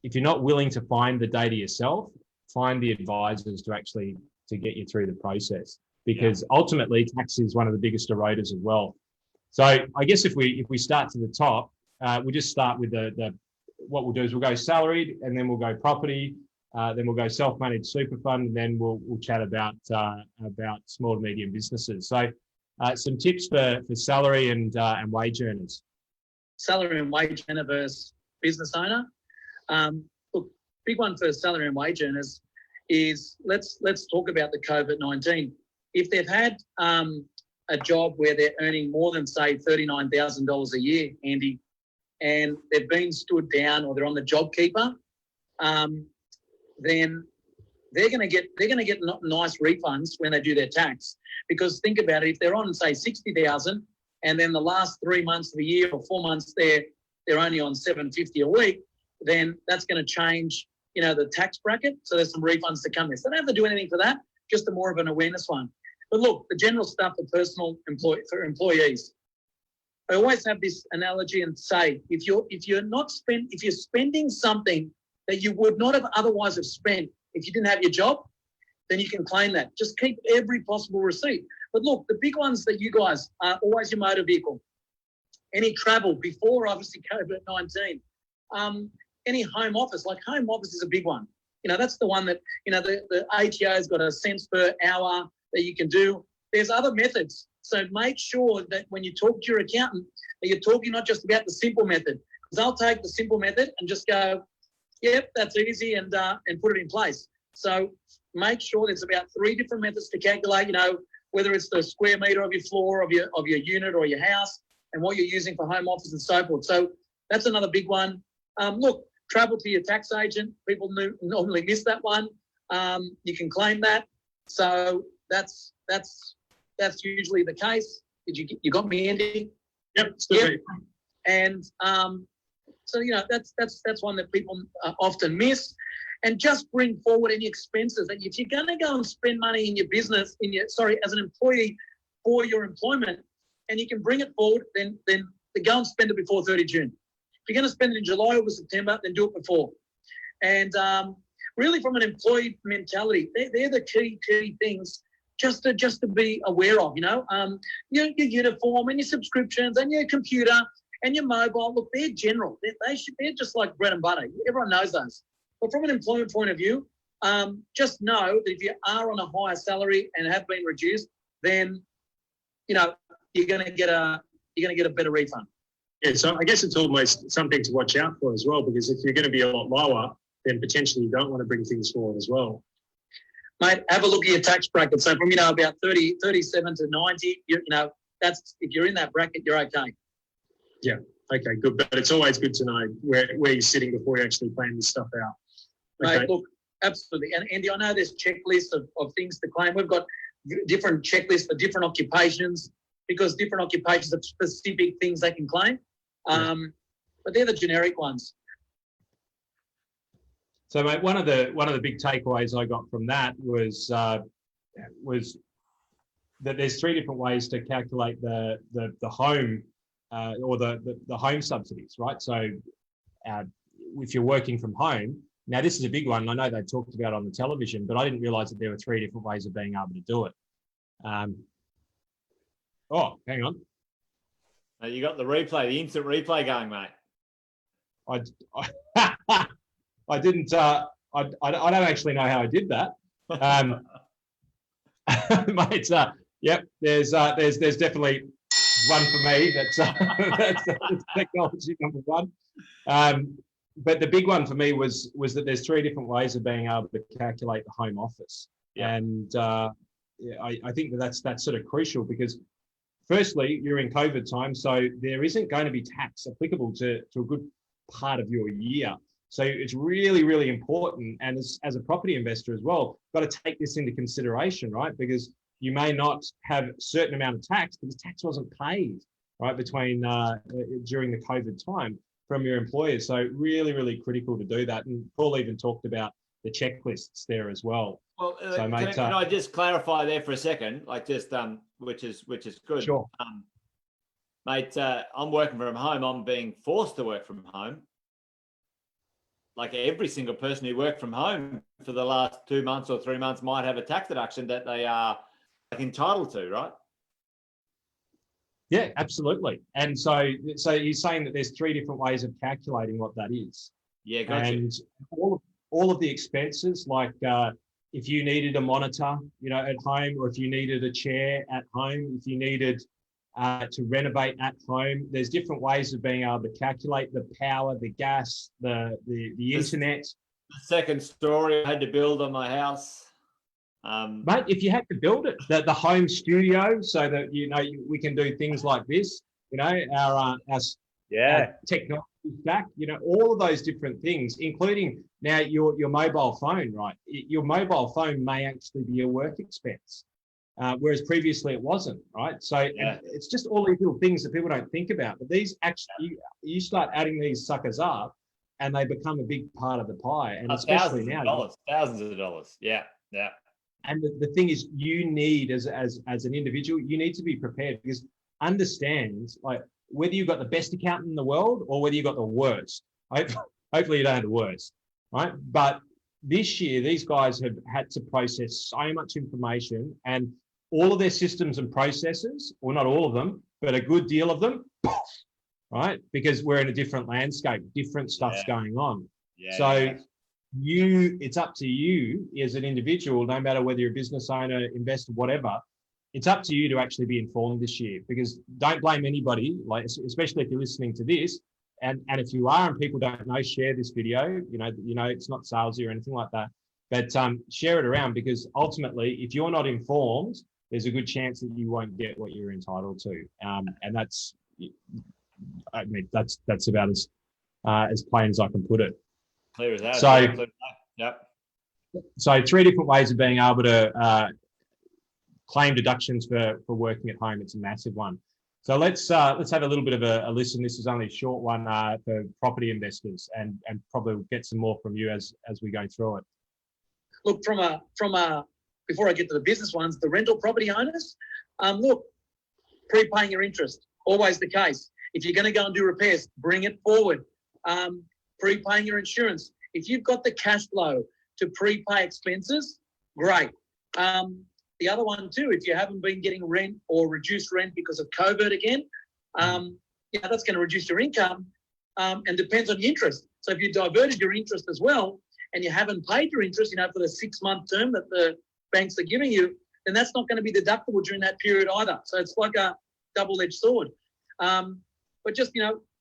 if you're not willing to find the data yourself, find the advisors to get you through the process, because ultimately tax is one of the biggest eroders of wealth. So I guess if we start to the top, we'll just start with what we'll do is we'll go salaried and then we'll go property Then we'll go self-managed super fund, and then we'll chat about small to medium businesses. So some tips for salary and wage earners. Salary and wage earner versus business owner. Look, big one for salary and wage earners is let's talk about the COVID-19. If they've had a job where they're earning more than, say, $39,000 a year, Andy, and they've been stood down or they're on the JobKeeper, then they're going to get nice refunds when they do their tax. Because think about it, if they're on, say, 60,000, and then the last 3 months of the year or 4 months they're only on $750 a week, then that's going to change, the tax bracket. So there's some refunds to come there. So they don't have to do anything for that, just more of an awareness one. But look, the general stuff for employees. I always have this analogy and say, if you're spending something that you would not have otherwise have spent if you didn't have your job, then you can claim that. Just keep every possible receipt. But look, the big ones that you guys are always your motor vehicle. Any travel before, obviously, COVID-19. Any home office, like home office is a big one. That's the one that, the ATO has got a cents per hour that you can do. There's other methods. So make sure that when you talk to your accountant, that you're talking not just about the simple method. Because they'll take the simple method and just go, yep, that's easy, and put it in place. So make sure there's about 3 different methods to calculate, whether it's the square metre of your floor, of your unit or your house, and what you're using for home office and so forth. So that's another big one. Look, travel to your tax agent. People normally miss that one. You can claim that. So that's usually the case. You got me, Andy? Yep. Yep. And so that's one that people often miss. And just bring forward any expenses that if you're going to go and spend money in your business, as an employee for your employment, and you can bring it forward, then go and spend it before 30 June. If you're going to spend it in July or September, then do it before. And really, from an employee mentality, they're the key things just to be aware of. Your uniform and your subscriptions and your computer and your mobile. Look, they're general. They're just like bread and butter. Everyone knows those. But from an employment point of view, just know that if you are on a higher salary and have been reduced, then you're going to get a better refund. Yeah, so I guess it's almost something to watch out for as well, because if you're going to be a lot lower, then potentially you don't want to bring things forward as well. Mate, have a look at your tax bracket. So from about 37 to 90, that's if you're in that bracket, you're okay. Yeah. Okay, good. But it's always good to know where you're sitting before you actually plan this stuff out. Okay. Mate, look, absolutely. And Andy, I know there's checklists of things to claim. We've got different checklists for different occupations, because different occupations have specific things they can claim. But they're the generic ones. So, mate, one of the big takeaways I got from that was that there's 3 different ways to calculate the home or the home subsidies, right? So, if you're working from home, now this is a big one. I know they talked about it on the television, but I didn't realise that there were 3 different ways of being able to do it. Oh, hang on. You got the instant replay going, mate. I didn't. I don't actually know how I did that. Mate, yep. There's definitely one for me. That's technology number 1. But the big one for me was that there's 3 different ways of being able to calculate the home office, and I think that's sort of crucial, because firstly, you're in COVID time, so there isn't going to be tax applicable to a good part of your year. So it's really, really important. And as a property investor as well, got to take this into consideration, right? Because you may not have a certain amount of tax because tax wasn't paid, right, during the COVID time from your employers. So really, really critical to do that. And Paul even talked about the checklists there as well. Well, so, mate, can I just clarify there for a second, which is good. Sure. Mate, I'm working from home. I'm being forced to work from home. Like every single person who worked from home for the last 2 months or 3 months might have a tax deduction that they are entitled to, right? Yeah, absolutely. And so you're saying that there's 3 different ways of calculating what that is. Yeah, gotcha. And all of the expenses, like if you needed a monitor, at home, or if you needed a chair at home, if you needed to renovate at home, there's different ways of being able to calculate the power, the gas, the internet. The second story I had to build on my house. Mate, if you had to build it, the home studio, so that we can do things like this, our technology stack, all of those different things, including now your mobile phone, right? Your mobile phone may actually be a work expense, whereas previously it wasn't, right? So it's just all these little things that people don't think about. But these actually, you start adding these suckers up, and they become a big part of the pie. And especially now, thousands of dollars. Yeah. And the thing is, you need, as an individual, you need to be prepared, because understand, like, whether you've got the best accountant in the world or whether you've got the worst. Hopefully you don't have the worst, right? But this year, these guys have had to process so much information, and all of their systems and processes, or not all of them, but a good deal of them, right? Because we're in a different landscape, different stuff's going on. It's up to you as an individual, no matter whether you're a business owner, investor, whatever. It's up to you to actually be informed this year, because don't blame anybody, like, especially if you're listening to this. And if you are and people don't know, share this video. It's not salesy or anything like that, but share it around, because ultimately, if you're not informed, there's a good chance that you won't get what you're entitled to. And that's about as plain as I can put it. Clear as that. So 3 different ways of being able to claim deductions for working at home. It's a massive one. So let's have a little bit of a listen. This is only a short one for property investors, and probably we'll get some more from you as we go through it. Look, from a before I get to the business ones, the rental property owners, look, prepaying your interest, always the case. If you're going to go and do repairs, bring it forward. Prepaying your insurance. If you've got the cash flow to prepay expenses, great. The other one too, if you haven't been getting rent or reduced rent because of COVID again, that's going to reduce your income, and depends on your interest. So if you diverted your interest as well, and you haven't paid your interest, for the 6-month term that the banks are giving you, then that's not going to be deductible during that period either. So it's like a double-edged sword. But just,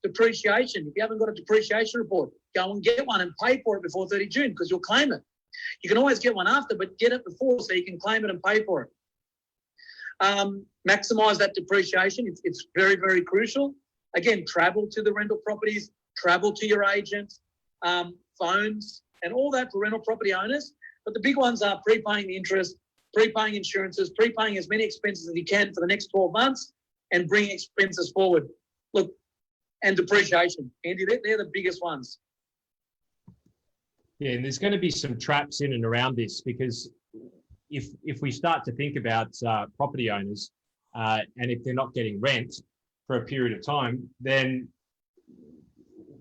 depreciation. If you haven't got a depreciation report, go and get one and pay for it before 30 June, because you'll claim it. You can always get one after, but get it before so you can claim it and pay for it. Maximise that depreciation. It's very, very crucial. Again, travel to the rental properties, travel to your agent, phones, and all that for rental property owners. But the big ones are prepaying the interest, prepaying insurances, prepaying as many expenses as you can for the next 12 months, and bringing expenses forward. Look, and depreciation. Andy, they're the biggest ones. Yeah, and there's going to be some traps in and around this, because if we start to think about property owners, and if they're not getting rent for a period of time, then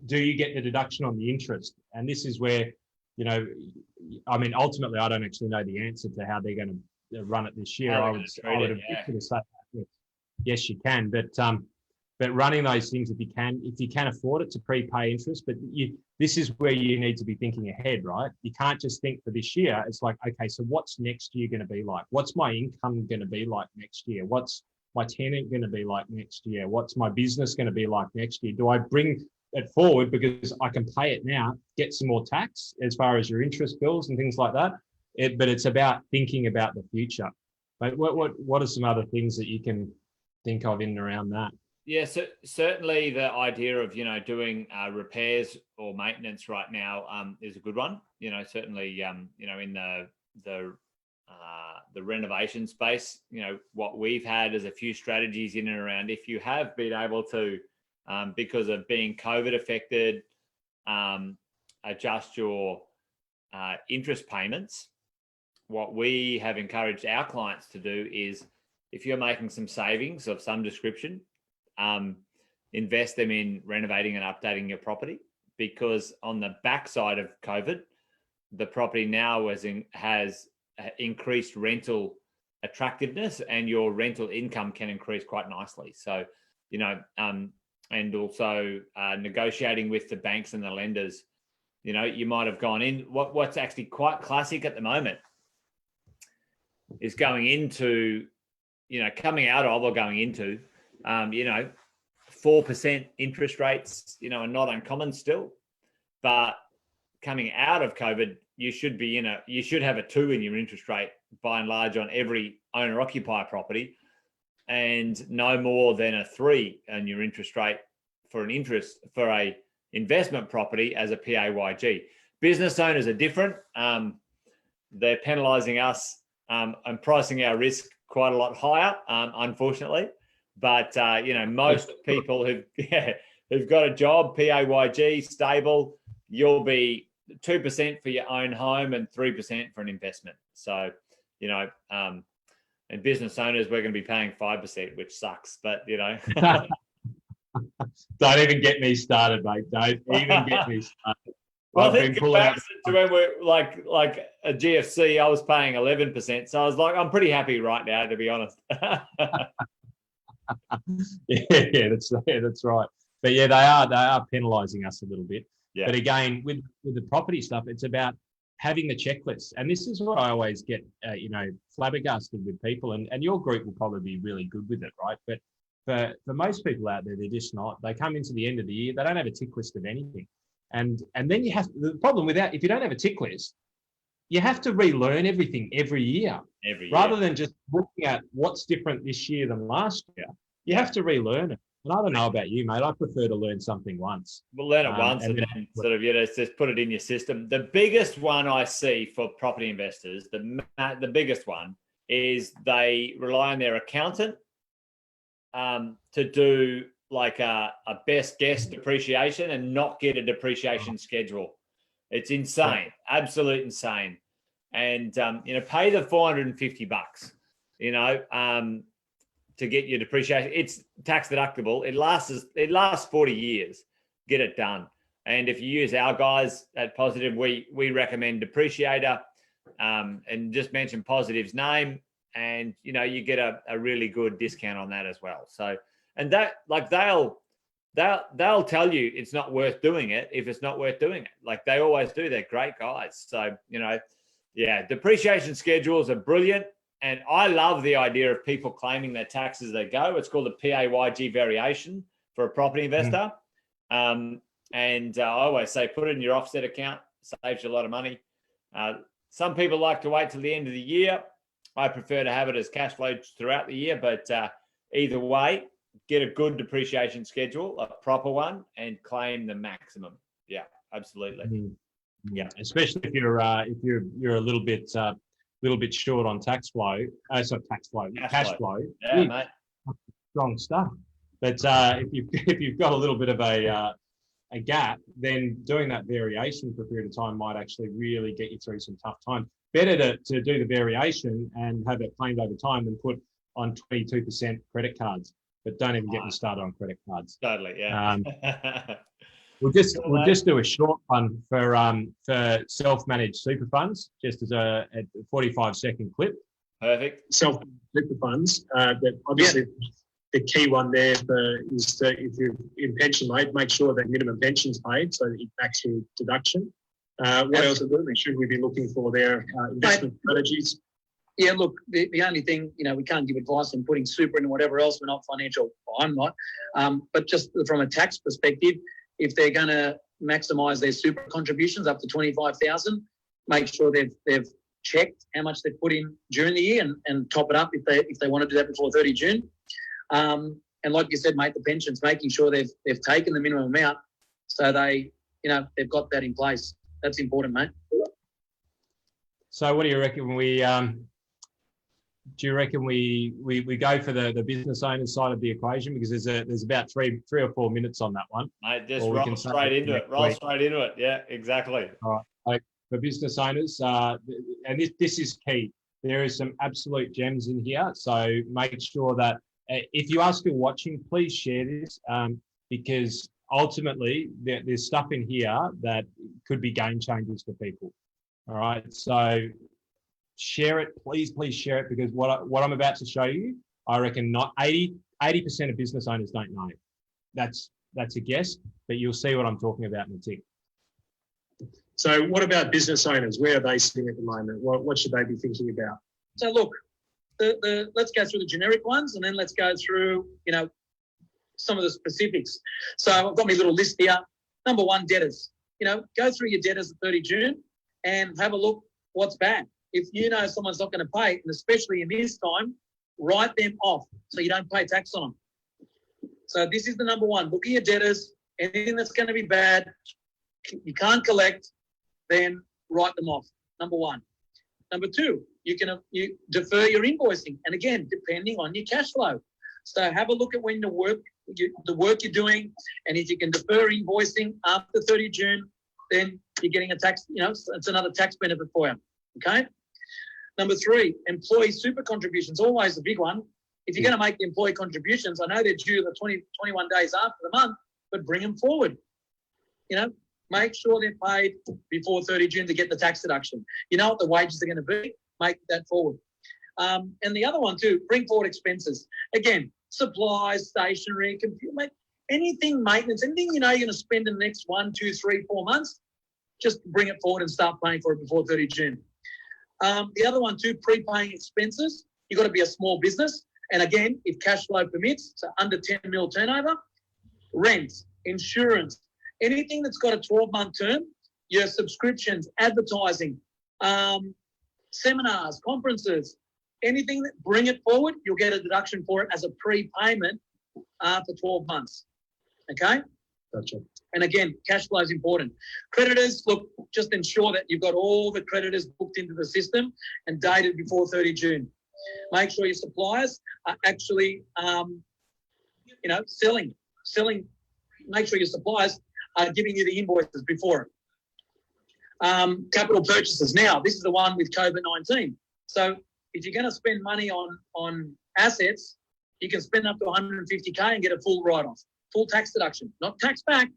do you get the deduction on the interest? And this is where, ultimately, I don't actually know the answer to how they're going to run it this year. I would say yes, you can, but running those things, if you can afford it, to prepay interest, but this is where you need to be thinking ahead, right? You can't just think for this year. It's like, okay, so what's next year going to be like? What's my income going to be like next year? What's my tenant going to be like next year? What's my business going to be like next year? Do I bring it forward because I can pay it now, get some more tax as far as your interest bills and things like that? But it's about thinking about the future. But what are some other things that you can think of in and around that? Yeah, so certainly the idea of, doing repairs or maintenance right now is a good one. Certainly, in the renovation space, what we've had is a few strategies in and around. If you have been able to, because of being COVID affected, adjust your interest payments, what we have encouraged our clients to do is, if you're making some savings of some description, invest them in renovating and updating your property, because on the backside of COVID, the property now has increased rental attractiveness, and your rental income can increase quite nicely. So, and also negotiating with the banks and the lenders, You know, you might have gone in. What's actually quite classic at the moment is going into, you know, coming out of or going into, you know, 4% interest rates, you know, are not uncommon still. But coming out of COVID, you should have a 2 in your interest rate by and large on every owner occupier property, and no more than a 3 on your interest rate for a investment property as a PAYG. Business owners are different. They're penalising us and pricing our risk quite a lot higher, unfortunately. But you know, most people who've got a job, PAYG, stable, you'll be 2% for your own home and 3% for an investment. So, you know, and business owners, we're going to be paying 5%, which sucks. But you know, don't even get me started, mate. Don't even get me started. Well, I've I think been pulling out to when we're like a GFC, I was paying 11%. So I was like, I'm pretty happy right now, to be honest. yeah, that's right. But yeah, they are penalising us a little bit. Yeah. But again, with the property stuff, it's about having the checklist. And this is what I always get, you know, flabbergasted with people. And your group will probably be really good with it, right? But for most people out there, they're just not. They come into the end of the year, they don't have a tick list of anything. And then you have the problem with that, if you don't have a tick list, you have to relearn everything every year. Rather than just looking at what's different this year than last year, you have to relearn it. And I don't know about you, mate. I prefer to learn something once. We'll learn it once and then sort of, you know, just put it in your system. The biggest one I see for property investors, the biggest one is they rely on their accountant to do like a best guess depreciation and not get a depreciation schedule. It's insane, absolute insane. And, you know, pay the $450, you know, to get your depreciation. It's tax deductible. It lasts 40 years. Get it done. And if you use our guys at Positive, we recommend Depreciator, and just mention Positive's name, and you know, you get a really good discount on that as well. So, and that, like, they'll tell you it's not worth doing it if it's not worth doing it. Like they always do. They're great guys. So, you know, yeah, depreciation schedules are brilliant. And I love the idea of people claiming their tax as they go. It's called a PAYG variation for a property investor. And I always say, put it in your offset account, saves you a lot of money. Some people like to wait till the end of the year. I prefer to have it as cash flow throughout the year, but either way, get a good depreciation schedule, a proper one, and claim the maximum. Yeah, absolutely. Yeah, especially if you're a little bit short on cash flow. Yeah, mate. Strong stuff. But if you've got a little bit of a gap, then doing that variation for a period of time might actually really get you through some tough times. Better to do the variation and have it claimed over time than put on 22% credit cards. But don't even get me started on credit cards. Totally, yeah. We'll just do a short one for self-managed super funds, just as a 45-second clip. Perfect. Self-managed super funds. But obviously, the key one there is that if you're in pension mode, make sure that minimum pension's paid so that you max your deduction. What else should we be looking for there? Investment strategies. Yeah, look, the only thing, you know, we can't give advice on putting super in whatever else. We're not financial. I'm not. But just from a tax perspective, if they're going to maximise their super contributions up to $25,000, make sure they've checked how much they've put in during the year and top it up if they want to do that before 30 June. And like you said, mate, the pensions, making sure they've taken the minimum amount so they've got that in place. That's important, mate. So what do you reckon we go for the business owner side of the equation, because there's about three or 4 minutes on that one. Mate, just roll straight into it. Yeah, exactly. All right. For business owners, and this is key. There is some absolute gems in here. So make sure that if you are still watching, please share this, because ultimately there's stuff in here that could be game changers for people. All right. So share it, please share it, because what I'm about to show you, I reckon not 80% of business owners don't know. That's a guess, but you'll see what I'm talking about in a tick. So what about business owners? Where are they sitting at the moment? What should they be thinking about? So look, let's go through the generic ones, and then let's go through, some of the specifics. So I've got my little list here. Number one, debtors. Go through your debtors at 30 June and have a look what's bad. If you know someone's not going to pay, and especially in this time, write them off so you don't pay tax on them. So this is the number one. Look at your debtors. Anything that's going to be bad, you can't collect, then write them off. Number one. Number two, you defer your invoicing. And again, depending on your cash flow. So have a look at when the work you're doing, and if you can defer invoicing after 30 June, then you're getting a tax, it's another tax benefit for you. Okay. Number three, employee super contributions, always a big one. If you're going to make the employee contributions, I know they're due the 21 days after the month, but bring them forward. Make sure they're paid before 30 June to get the tax deduction. You know what the wages are going to be, make that forward. And the other one too, bring forward expenses. Again, supplies, stationery, computer, anything maintenance, anything you're going to spend in the next 1, 2, 3, 4 months, just bring it forward and start paying for it before 30 June. The other one too, prepaying expenses. You've got to be a small business. And again, if cash flow permits, so under 10 mil turnover, rent, insurance, anything that's got a 12-month term, your subscriptions, advertising, seminars, conferences, anything that bring it forward, you'll get a deduction for it as a prepayment after 12 months. Okay? Gotcha. And again, cash flow is important. Creditors, look, just ensure that you've got all the creditors booked into the system and dated before 30 June. Make sure your suppliers are actually, selling. Make sure your suppliers are giving you the invoices before it. Capital purchases. Now, this is the one with COVID-19. So if you're going to spend money on assets, you can spend up to 150K and get a full write-off, full tax deduction, not tax back,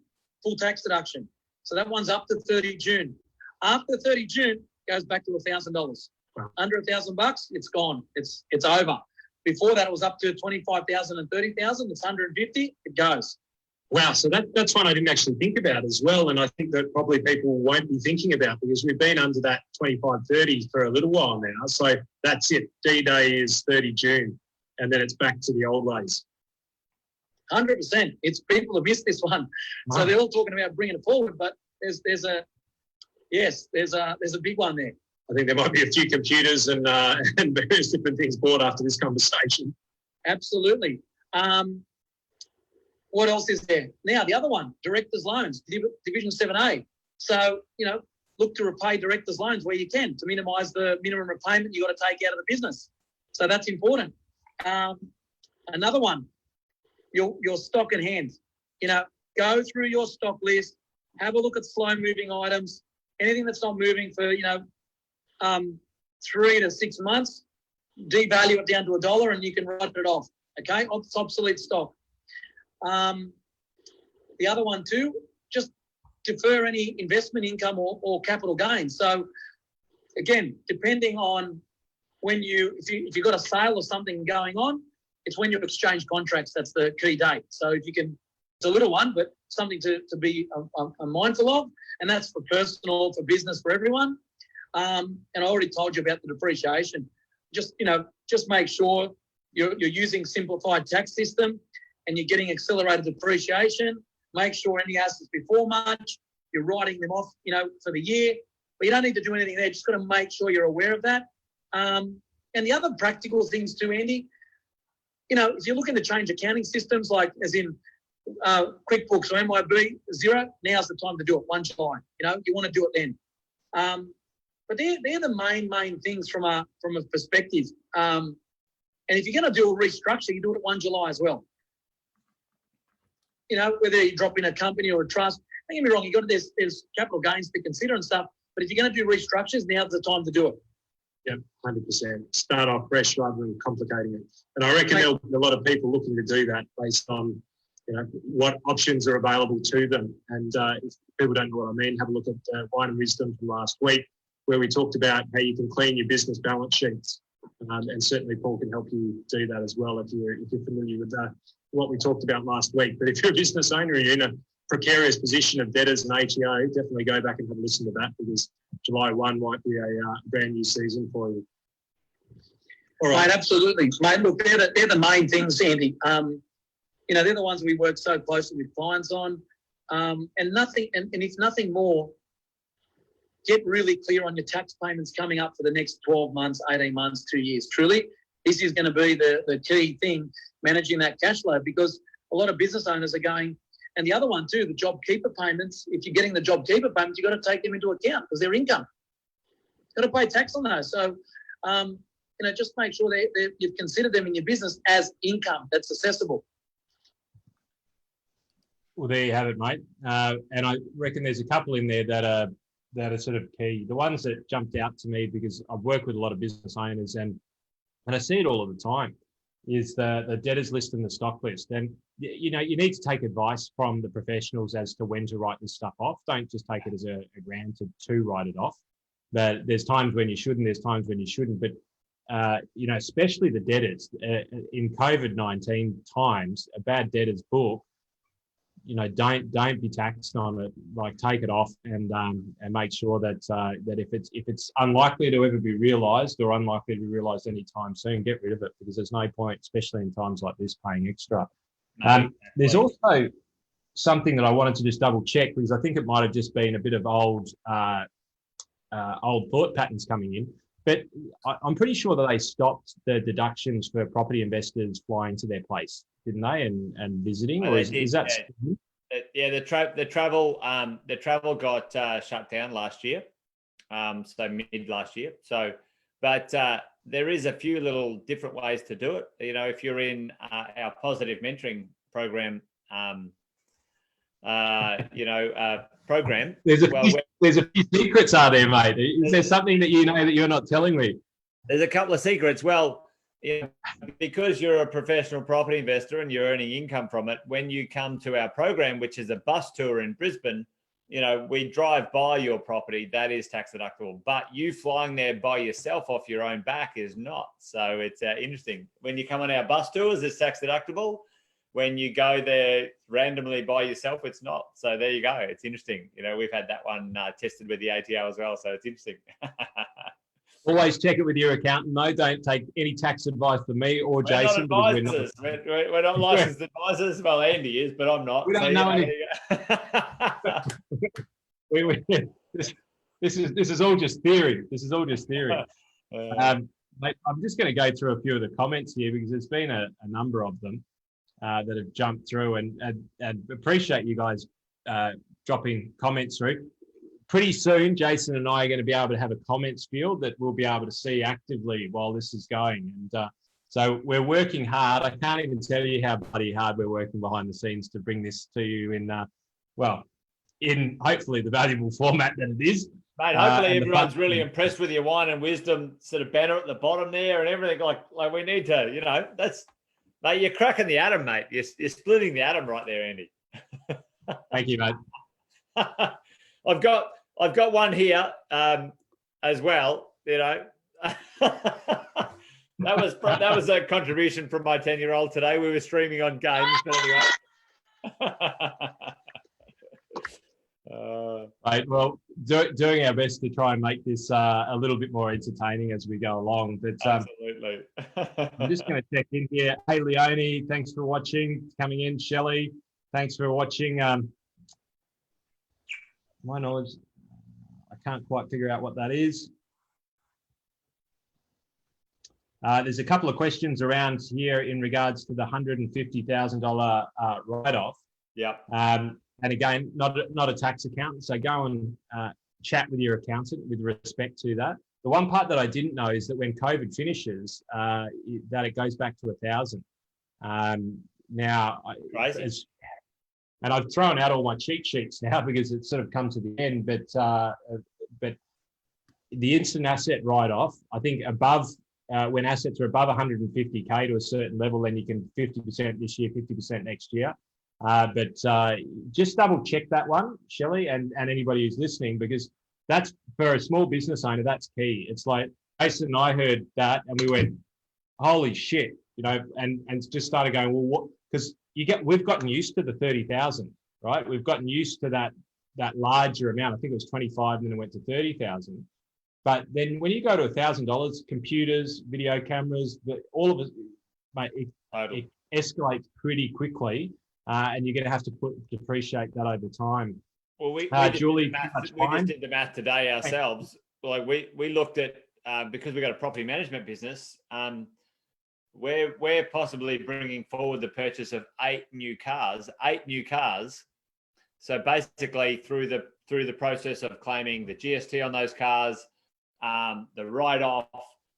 full tax deduction. So that one's up to 30 June. After 30 June, it goes back to $1,000. Wow. Under $1,000, it's gone. It's over. Before that, it was up to 25,000 and 30,000. It's 150. It goes. Wow, so that's one I didn't actually think about as well, and I think that probably people won't be thinking about because we've been under that 25-30 for a little while now. So that's it. D-Day is 30 June, and then it's back to the old ways. 100%. It's people have missed this one, so they're all talking about bringing it forward, but there's a big one there. I think there might be a few computers and various different things bought after this conversation. Absolutely. What else is there? Now, the other one, directors' loans, Division 7A. So, look to repay directors' loans where you can to minimise the minimum repayment you've got to take out of the business. So that's important. Another one, your stock in hand. Go through your stock list, have a look at slow-moving items, anything that's not moving for, 3 to 6 months, devalue it down to $1 and you can write it off, okay? It's obsolete stock. The other one too, just defer any investment income or capital gains. So again, depending on when if you've got a sale or something going on, it's when you exchange contracts. That's the key date. So if you can, it's a little one, but something to be mindful of, and that's for personal, for business, for everyone. And I already told you about the depreciation. Just make sure you're using simplified tax system and you're getting accelerated depreciation. Make sure any assets before March, you're writing them off, for the year. But you don't need to do anything there. Just got to make sure you're aware of that. And the other practical things too, Andy, if you're looking to change accounting systems, like as in QuickBooks or MYB Xero, now's the time to do it, 1 July. You want to do it then. But they're the main things from a perspective. And if you're going to do a restructure, you do it at 1 July as well. Whether you drop in a company or a trust, don't get me wrong, there's capital gains to consider and stuff. But if you're going to do restructures, now's the time to do it. Yeah, 100%. Start off fresh rather than complicating it. And I reckon there'll be a lot of people looking to do that based on, what options are available to them. And if people don't know what I mean, have a look at Wine and Wisdom from last week, where we talked about how you can clean your business balance sheets. And certainly Paul can help you do that as well if you're familiar with what we talked about last week. But if you're a business owner and you're in precarious position of debtors and ATO, definitely go back and have a listen to that, because July 1 might be a brand new season for you. All right, absolutely, mate. Look, they're the main things, Andy. They're the ones we work so closely with clients on, and if nothing more, get really clear on your tax payments coming up for the next 12 months, 18 months, 2 years. Truly, this is going to be the key thing, managing that cash flow, because a lot of business owners are going, and the other one too, the JobKeeper payments. If you're getting the JobKeeper payments, you've got to take them into account because they're income. You've got to pay tax on those. So, just make sure that you've considered them in your business as income that's accessible. Well, there you have it, mate. And I reckon there's a couple in there that are sort of key. The ones that jumped out to me, because I've worked with a lot of business owners and I see it all of the time, is the debtors list and the stock list. And, you need to take advice from the professionals as to when to write this stuff off. Don't just take it as a grant to write it off. But there's times when you should and there's times when you shouldn't. But, especially the debtors in COVID-19 times, a bad debtors book, don't be taxed on it. Like, take it off and make sure that if it's unlikely to ever be realised or unlikely to be realised anytime soon, get rid of it, because there's no point, especially in times like this, paying extra. There's also something that I wanted to just double check, because I think it might have just been a bit of old thought patterns coming in. But I'm pretty sure that they stopped the deductions for property investors flying to their place, didn't they, and visiting? Oh, or is that? Yeah, the travel got shut down last year, so mid last year. So, but there is a few little different ways to do it. If you're in our positive mentoring program, program. There's a few secrets, are there, mate? Is there something that that you're not telling me? There's a couple of secrets. Well, because you're a professional property investor and you're earning income from it, when you come to our program, which is a bus tour in Brisbane, we drive by your property. That is tax deductible. But you flying there by yourself off your own back is not. So it's interesting. When you come on our bus tours, it's tax deductible. When you go there randomly by yourself, it's not. So there you go. It's interesting. We've had that one tested with the ATO as well. So it's interesting. Always check it with your accountant, though. Don't take any tax advice from me or Jason. We're not licensed advisors. Well, Andy is, but I'm not. We don't know anything. This is all just theory. This is all just theory. Mate, I'm just going to go through a few of the comments here, because there's been a number of them that have jumped through, and appreciate you guys dropping comments through. Pretty soon, Jason and I are going to be able to have a comments field that we'll be able to see actively while this is going. And so we're working hard. I can't even tell you how bloody hard we're working behind the scenes to bring this to you in hopefully the valuable format that it is. Mate, hopefully everyone's really impressed with your wine and wisdom sort of banner at the bottom there and everything. Like we need to, mate, you're cracking the atom, mate. You're splitting the atom right there, Andy. Thank you, mate. I've got one here as well. That was a contribution from my 10-year-old today. We were streaming on games, but anyway. Right, well, doing our best to try and make this a little bit more entertaining as we go along. But absolutely. I'm just going to check in here. Hey, Leonie, thanks for watching. Coming in, Shelley, thanks for watching. My knowledge, I can't quite figure out what that is. There's a couple of questions around here in regards to the $150,000 write-off. Yeah. And again, not a tax accountant, so go and chat with your accountant with respect to that. The one part that I didn't know is that when COVID finishes, that it goes back to 1,000. Now, and I've thrown out all my cheat sheets now because it's sort of come to the end. But the instant asset write-off, I think above when assets are above 150K to a certain level, then you can 50% this year, 50% next year. But just double check that one, Shelley, and anybody who's listening, because that's, for a small business owner, that's key. It's like Jason and I heard that and we went, holy shit, and just started going, well, what? Because we've gotten used to the 30,000. right? We've gotten used to that larger amount. I think it was 25, and then it went to 30,000. But then when you go to $1,000, computers, video cameras, all of it, mate, it escalates pretty quickly, and you're going to have to depreciate that over time. Well, we Julie, just did the math today ourselves. Like we looked at because we got a property management business. We're possibly bringing forward the purchase of 8 new cars. So basically, through the process of claiming the GST on those cars, the write-off,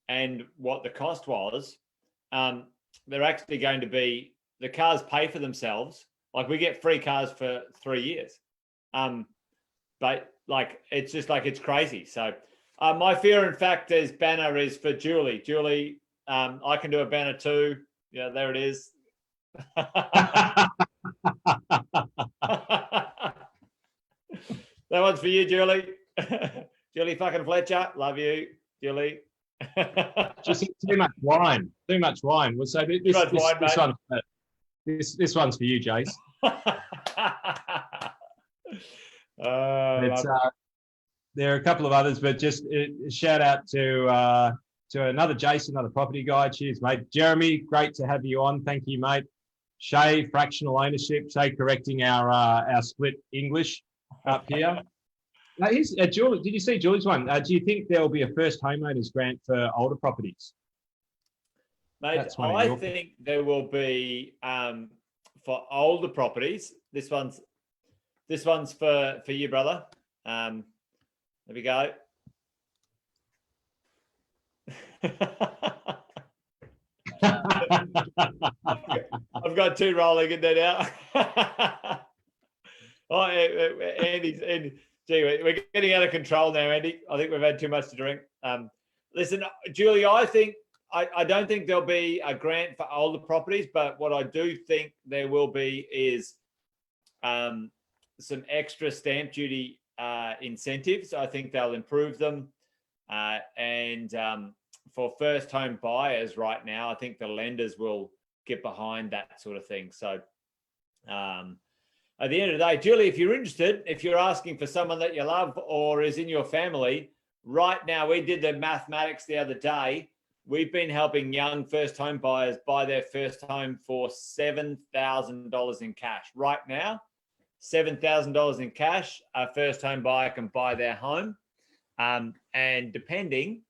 and what the cost was, they're actually going to be, the cars pay for themselves. Like, we get free cars for 3 years. But like, it's just like, it's crazy. So my fear, in fact, is banner is for Julie. Julie, I can do a banner too. Yeah, there it is. That one's for you, Julie. Julie fucking Fletcher. Love you, Julie. Just too much wine. Too much wine. Well, so this one's for you, Jace. There are a couple of others, but just a shout out to another Jace, another property guy. Cheers, mate. Jeremy, great to have you on. Thank you, mate. Shay, fractional ownership. Shay correcting our split English up here. Now, here's Julie. Did you see Julie's one? Do you think there will be a first homeowners grant for older properties? Mate, I think there will be for older properties. This one's for you, brother. There we go. I've got 2 rolling in there now. Oh, Andy. Gee, we're getting out of control now, Andy. I think we've had too much to drink. Listen, Julie, I don't think there'll be a grant for older properties, but what I do think there will be is some extra stamp duty incentives. I think they'll improve them. And for first home buyers right now, I think the lenders will get behind that sort of thing. So at the end of the day, Julie, if you're interested, if you're asking for someone that you love or is in your family, right now, we did the mathematics the other day. We've been helping young first home buyers buy their first home for $7,000 in cash. Right now, $7,000 in cash, a first home buyer can buy their home. And depending,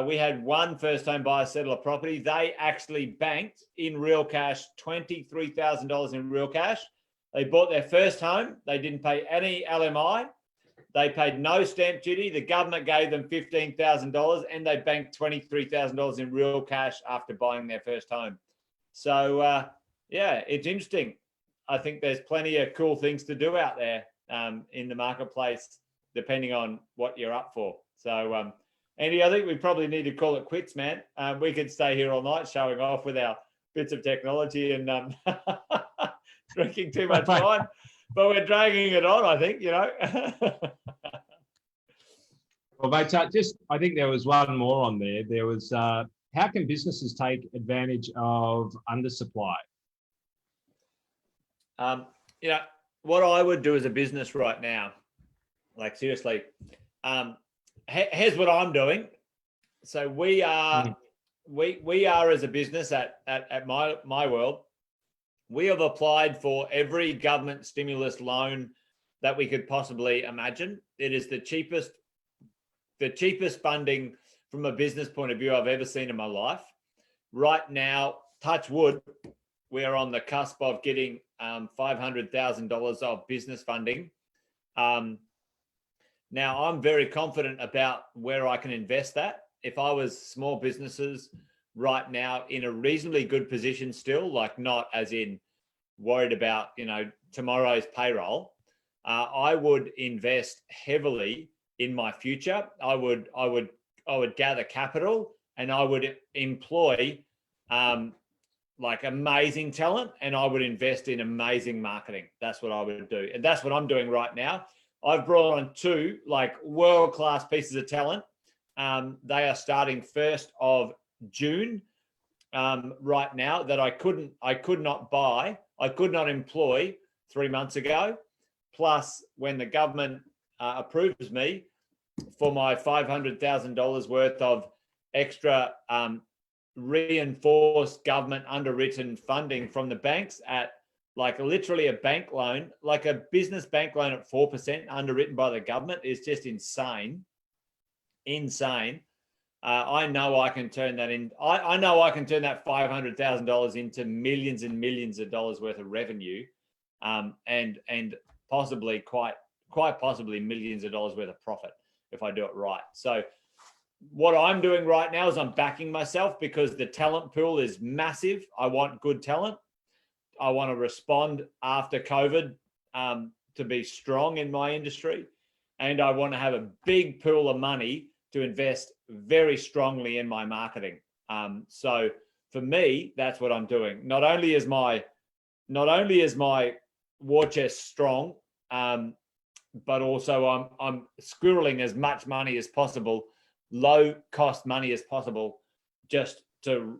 we had one first home buyer settle a property. They actually banked in real cash, $23,000 in real cash. They bought their first home. They didn't pay any LMI. They paid no stamp duty. The government gave them $15,000 and they banked $23,000 in real cash after buying their first home. So, yeah, it's interesting. I think there's plenty of cool things to do out there in the marketplace, depending on what you're up for. So, Andy, I think we probably need to call it quits, man. We could stay here all night showing off with our bits of technology and drinking too much wine, but we're dragging it on, I think, you know. Well, mate, I think there was one more on there. There was, how can businesses take advantage of undersupply? You know, what I would do as a business right now, like seriously, here's what I'm doing. So we are as a business at my world, we have applied for every government stimulus loan that we could possibly imagine. It is the cheapest funding from a business point of view I've ever seen in my life. Right now, touch wood, we are on the cusp of getting $500,000 of business funding. Now, I'm very confident about where I can invest that. If I was small businesses right now in a reasonably good position still, like not as in worried about, you know, tomorrow's payroll, I would invest heavily in my future. I would gather capital and I would employ like amazing talent, and I would invest in amazing marketing. That's what I would do. And that's what I'm doing right now. I've brought on 2 like world-class pieces of talent. They are starting 1st of June right now that I could not buy. I could not employ 3 months ago. Plus, when the government approves me for my $500,000 worth of extra reinforced government underwritten funding from the banks at like literally a bank loan, like a business bank loan at 4% underwritten by the government is just insane. Insane. I know I can turn that in. I know I can turn that $500,000 into millions and millions of dollars worth of revenue, and possibly quite possibly millions of dollars worth of profit if I do it right. So what I'm doing right now is I'm backing myself because the talent pool is massive. I want good talent. I want to respond after COVID to be strong in my industry, and I want to have a big pool of money to invest very strongly in my marketing. So for me, that's what I'm doing. Not only is my war chest strong, but also I'm squirreling as much money as possible, low cost money as possible, just to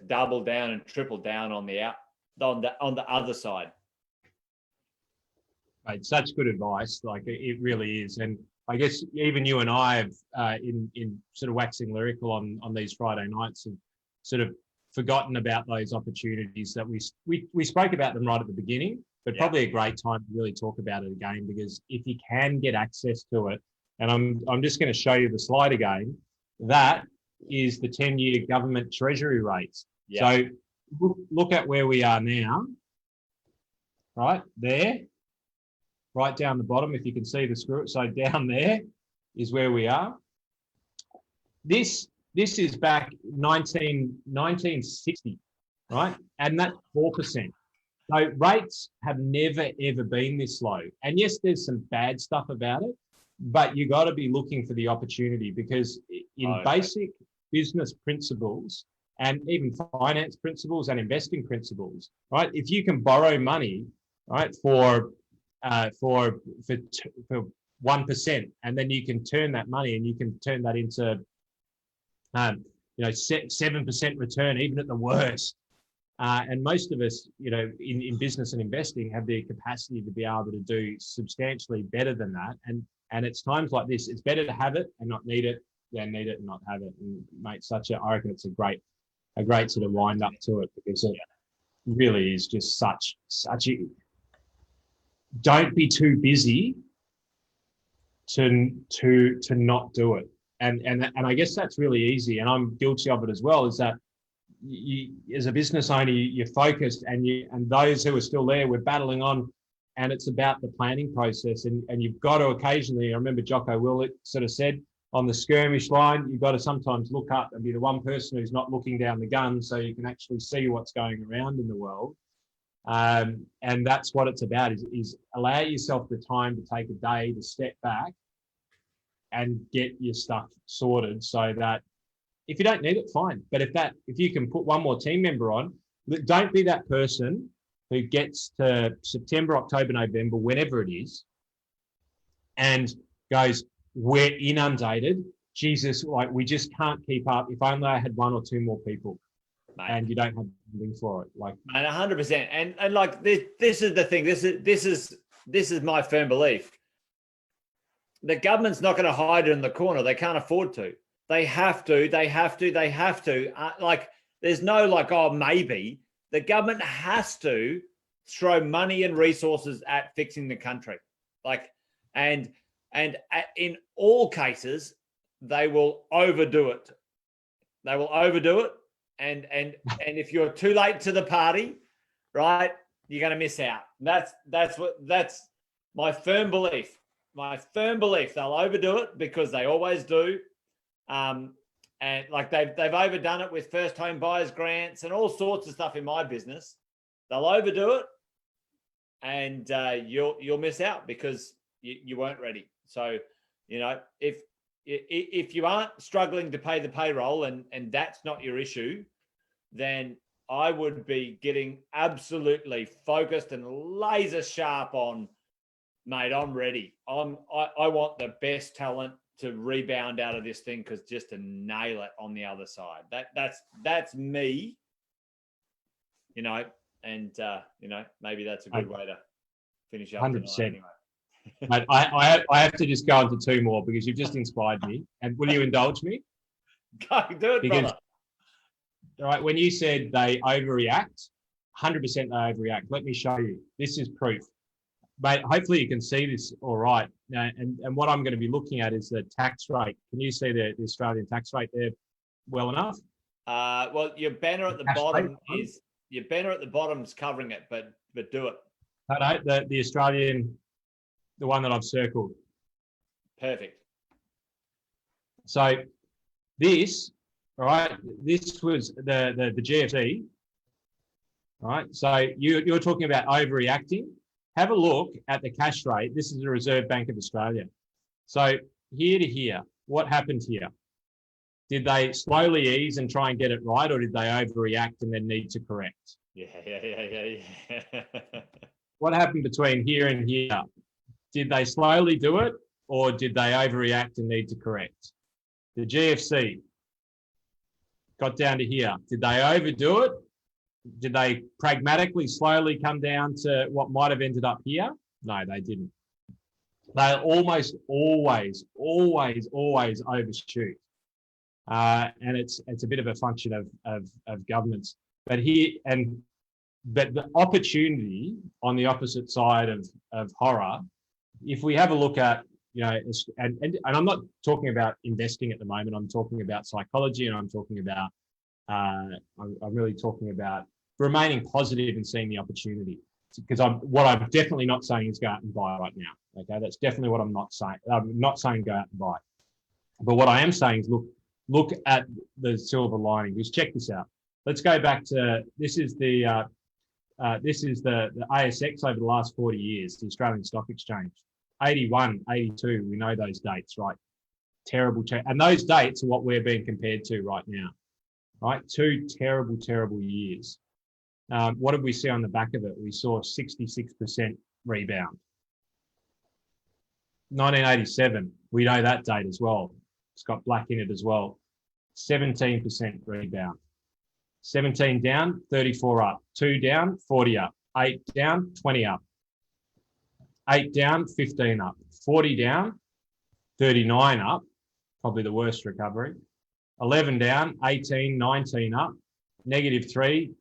double down and triple down on the other side. Mate, such good advice. Like it really is. And I guess even you and I have, in sort of waxing lyrical on these Friday nights, have sort of forgotten about those opportunities that we spoke about them right at the beginning, but probably a great time to really talk about it again, because if you can get access to it, and I'm just going to show you the slide again, that is the 10-year government treasury rates. So look at where we are now, right there. Right down the bottom, if you can see the screw. So down there is where we are. This is back 1960, right? And that's 4%. So rates have never, ever been this low. And yes, there's some bad stuff about it, but you got to be looking for the opportunity, because in basic business principles and even finance principles and investing principles, right? If you can borrow money, right, for 1%, and then you can turn that money and you can turn that into 7% return, even at the worst. And most of us, in business and investing, have the capacity to be able to do substantially better than that. And it's times like this, it's better to have it and not need it than need it and not have it. And mate, I reckon it's a great sort of wind up to it, because it really is just such a. Don't be too busy to not do it. And I guess that's really easy, and I'm guilty of it as well, is that you, as a business owner, you're focused, and those who are still there, we're battling on, and it's about the planning process, and you've got to occasionally, I remember Jocko Willett sort of said, on the skirmish line, you've got to sometimes look up and be the one person who's not looking down the gun, so you can actually see what's going around in the world. And that's what it's about, is allow yourself the time to take a day to step back and get your stuff sorted, so that if you don't need it, fine. But if you can put one more team member on, don't be that person who gets to September, October, November, whenever it is, and goes, we're inundated. Jesus, like we just can't keep up. If only I had one or two more people. Mate. And you don't have anything for it, like. And 100%. And like this is the thing. This is my firm belief. The government's not going to hide it in the corner. They can't afford to. They have to. Like there's no like, oh, maybe. The government has to throw money and resources at fixing the country. Like, and in all cases, they will overdo it. And if you're too late to the party, right, you're going to miss out. That's my firm belief. They'll overdo it, because they always do. And like they've overdone it with first home buyers grants and all sorts of stuff in my business. They'll overdo it, and you'll miss out because you weren't ready. So, if you aren't struggling to pay the payroll and that's not your issue, then I would be getting absolutely focused and laser sharp on, mate, I'm ready. I want the best talent to rebound out of this thing, because just to nail it on the other side. That's me. and maybe that's a good way to finish up 100%. tonight anyway. Mate, I have to just go on to two more because you've just inspired me. And will you indulge me? Go do it, Because, brother. all right, when you said they overreact, 100% they overreact. Let me show you. This is proof. Mate, hopefully you can see this all right. And what I'm going to be looking at is the tax rate. Can you see the Australian tax rate there well enough? Well, your banner at the Cash bottom rate. is your banner at the bottom's covering it, but do it. No, the Australian, the one that I've circled. Perfect. So this, all right, this was the GFC. All right, so you're talking about overreacting. Have a look at the cash rate. This is the Reserve Bank of Australia. So here to here, what happened here? Did they slowly ease and try and get it right, or did they overreact and then need to correct? Yeah. What happened between here and here? Did they slowly do it, or did they overreact and need to correct? The GFC got down to here. Did they overdo it? Did they pragmatically slowly come down to what might have ended up here? No, they didn't. They almost always overshoot. And it's a bit of a function of governments. But the opportunity on the opposite side of horror, if we have a look at, and I'm not talking about investing at the moment, I'm talking about psychology, and I'm talking about, I'm really talking about remaining positive and seeing the opportunity. Because what I'm definitely not saying is go out and buy right now. Okay, that's definitely what I'm not saying. I'm not saying go out and buy. But what I am saying is look at the silver lining. Just check this out. Let's go back to this is the ASX over the last 40 years, the Australian Stock Exchange. 81, 82, we know those dates, right? Terrible. And those dates are what we're being compared to right now, right? 2 terrible years. What did we see on the back of it? We saw 66% rebound. 1987, we know that date as well. It's got black in it as well. 17% rebound. 17 down, 34 up. 2 down, 40 up. 8 down, 20 up. 8 down, 15 up. 40 down, 39 up. Probably the worst recovery. 11 down, 18, 19 up. -3,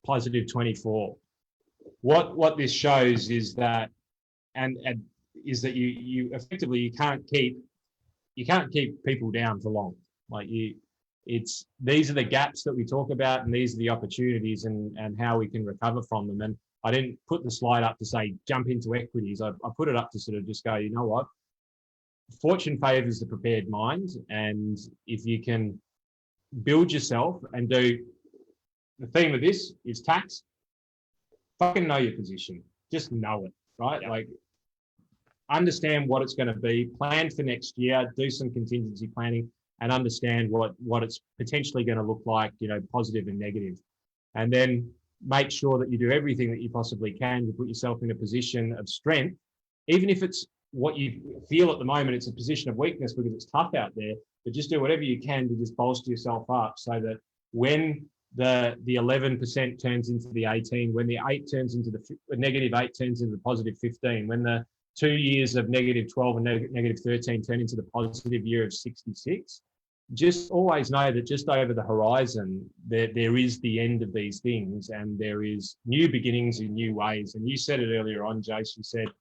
+24. What this shows is that, and is that you effectively you can't keep people down for long. Like these are the gaps that we talk about, and these are the opportunities and how we can recover from them. And I didn't put the slide up to say jump into equities. I put it up to sort of just go, you know what? Fortune favors the prepared mind, and if you can build yourself and do. The theme of this is tax. Fucking know your position. Just know it, right? Yeah. Like, understand what it's going to be. Plan for next year. Do some contingency planning, and understand what it's potentially going to look like. Positive and negative, and then make sure that you do everything that you possibly can to put yourself in a position of strength, even if it's what you feel at the moment. It's a position of weakness because it's tough out there. But just do whatever you can to just bolster yourself up, so that when the 11% turns into the 18, when the 8 turns into the -8 turns into the +15, when the 2 years of -12 and -13 turn into the positive year of 66, just always know that just over the horizon, there is the end of these things, and there is new beginnings in new ways. And you said it earlier on, Jace, you said,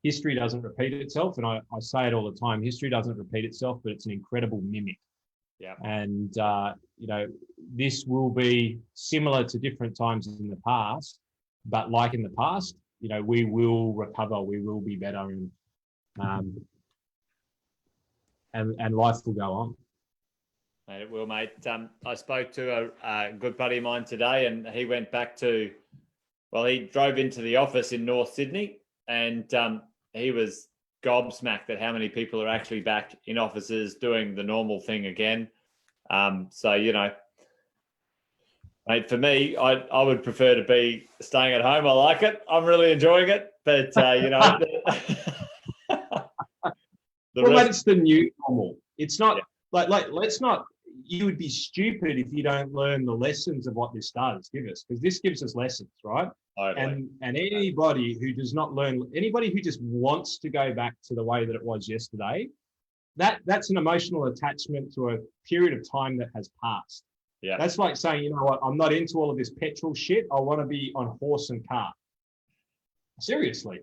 history doesn't repeat itself. And I say it all the time, history doesn't repeat itself, but it's an incredible mimic. Yeah. And, this will be similar to different times in the past, but like in the past, we will recover, we will be better, and life will go on. Mate, it will, mate. I spoke to a good buddy of mine today, and he went back to, he drove into the office in North Sydney, and he was gobsmacked at how many people are actually back in offices doing the normal thing again. Mate, for me, I would prefer to be staying at home. I like it. I'm really enjoying it. But, Mate, it's the new normal. It's not let's not, you would be stupid if you don't learn the lessons of what this does give us, because this gives us lessons, right? Totally. And anybody who does not learn, anybody who just wants to go back to the way that it was yesterday, that's an emotional attachment to a period of time that has passed. Yeah. That's like saying, you know what, I'm not into all of this petrol shit. I want to be on horse and cart. Seriously.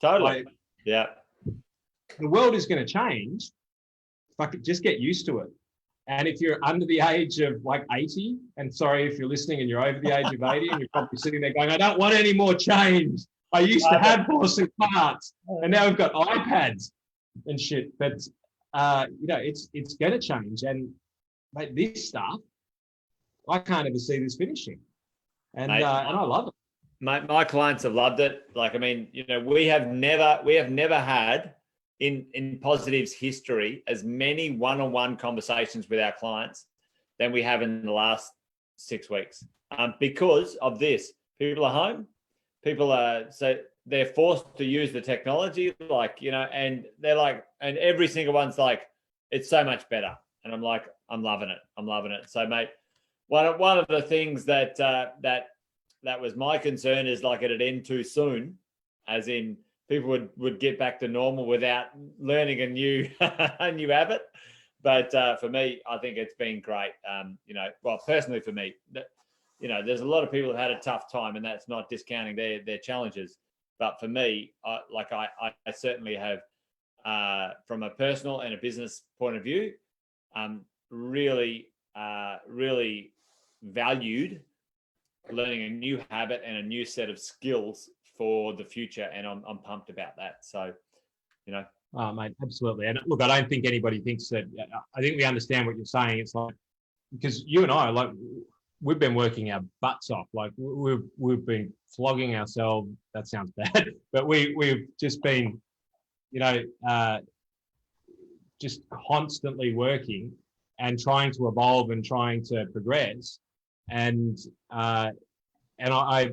Totally. Like, yeah. the world is going to change. Fuck it, just get used to it. And if you're under the age of like 80, and sorry if you're listening and you're over the age of 80 and you're probably sitting there going, I don't want any more change. I used to have horse and carts and now we've got iPads and shit. But, you know, it's going to change. And like this stuff, I can't ever see this finishing. And, Mate, and I love it. My clients have loved it. Like, I mean, you know, we have never had in Positive's history as many one-on-one conversations with our clients than we have in the last 6 weeks, because of this. People are home, people are, so they're forced to use the technology, like, you know, and they're like, and every single one's like, it's so much better. And I'm like, I'm loving it. So mate, one of the things that was my concern is like it'd end too soon, as in people would get back to normal without learning a new habit. But for me, I think it's been great. You know, well, personally for me, you know, there's a lot of people who've had a tough time, and that's not discounting their challenges. But for me, I certainly have, from a personal and a business point of view, really valued learning a new habit and a new set of skills for the future, and I'm pumped about that. So, you know. Oh, mate, absolutely. And look, I don't think anybody thinks that. I think we understand what you're saying. It's like, because you and I, like, we've been working our butts off. Like, we've been flogging ourselves. That sounds bad, but we've just been, you know, just constantly working and trying to evolve and trying to progress. And I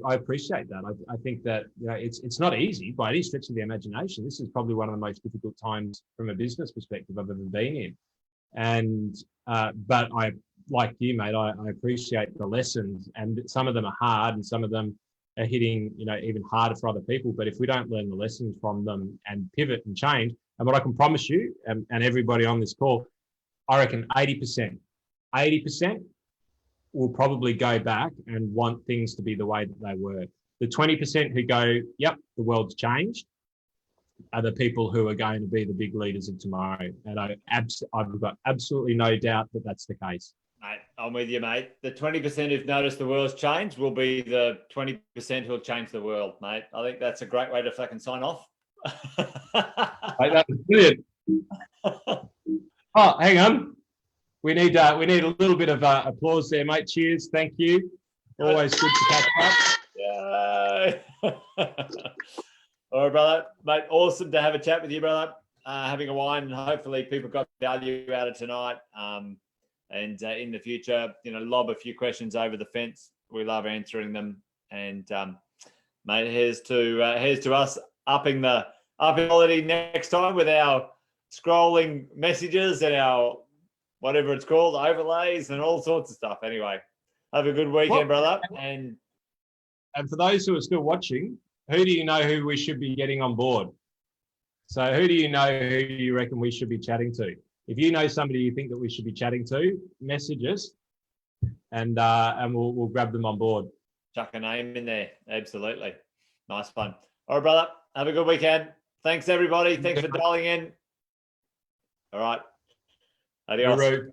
appreciate that. I think that, you know, it's not easy by any stretch of the imagination. This is probably one of the most difficult times from a business perspective I've ever been in. And but I, like you, mate, I appreciate the lessons, and some of them are hard and some of them are hitting, you know, even harder for other people. But if we don't learn the lessons from them and pivot and change, and what I can promise you and everybody on this call, I reckon 80% will probably go back and want things to be the way that they were. The 20% who go, yep, the world's changed, are the people who are going to be the big leaders of tomorrow. And I've got absolutely no doubt that that's the case. Mate, I'm with you, mate. The 20% who've noticed the world's changed will be the 20% who'll change the world, mate. I think that's a great way to fucking sign off. Mate, that was brilliant. Oh, hang on. We need a little bit of applause there, mate. Cheers. Thank you. Always good to catch up. Yay. All right, brother. Mate, awesome to have a chat with you, brother. Having a wine, and hopefully people got value out of tonight. And in the future, you know, lob a few questions over the fence. We love answering them. And mate, here's to us upping the quality next time with our scrolling messages and our whatever it's called, overlays and all sorts of stuff. Anyway, have a good weekend, brother. And for those who are still watching, who do you know who we should be getting on board? So who do you know who you reckon we should be chatting to? If you know somebody you think that we should be chatting to, message us and we'll grab them on board. Chuck a name in there. Absolutely. Nice fun. All right, brother. Have a good weekend. Thanks, everybody. Thanks for dialing in. All right. Adios.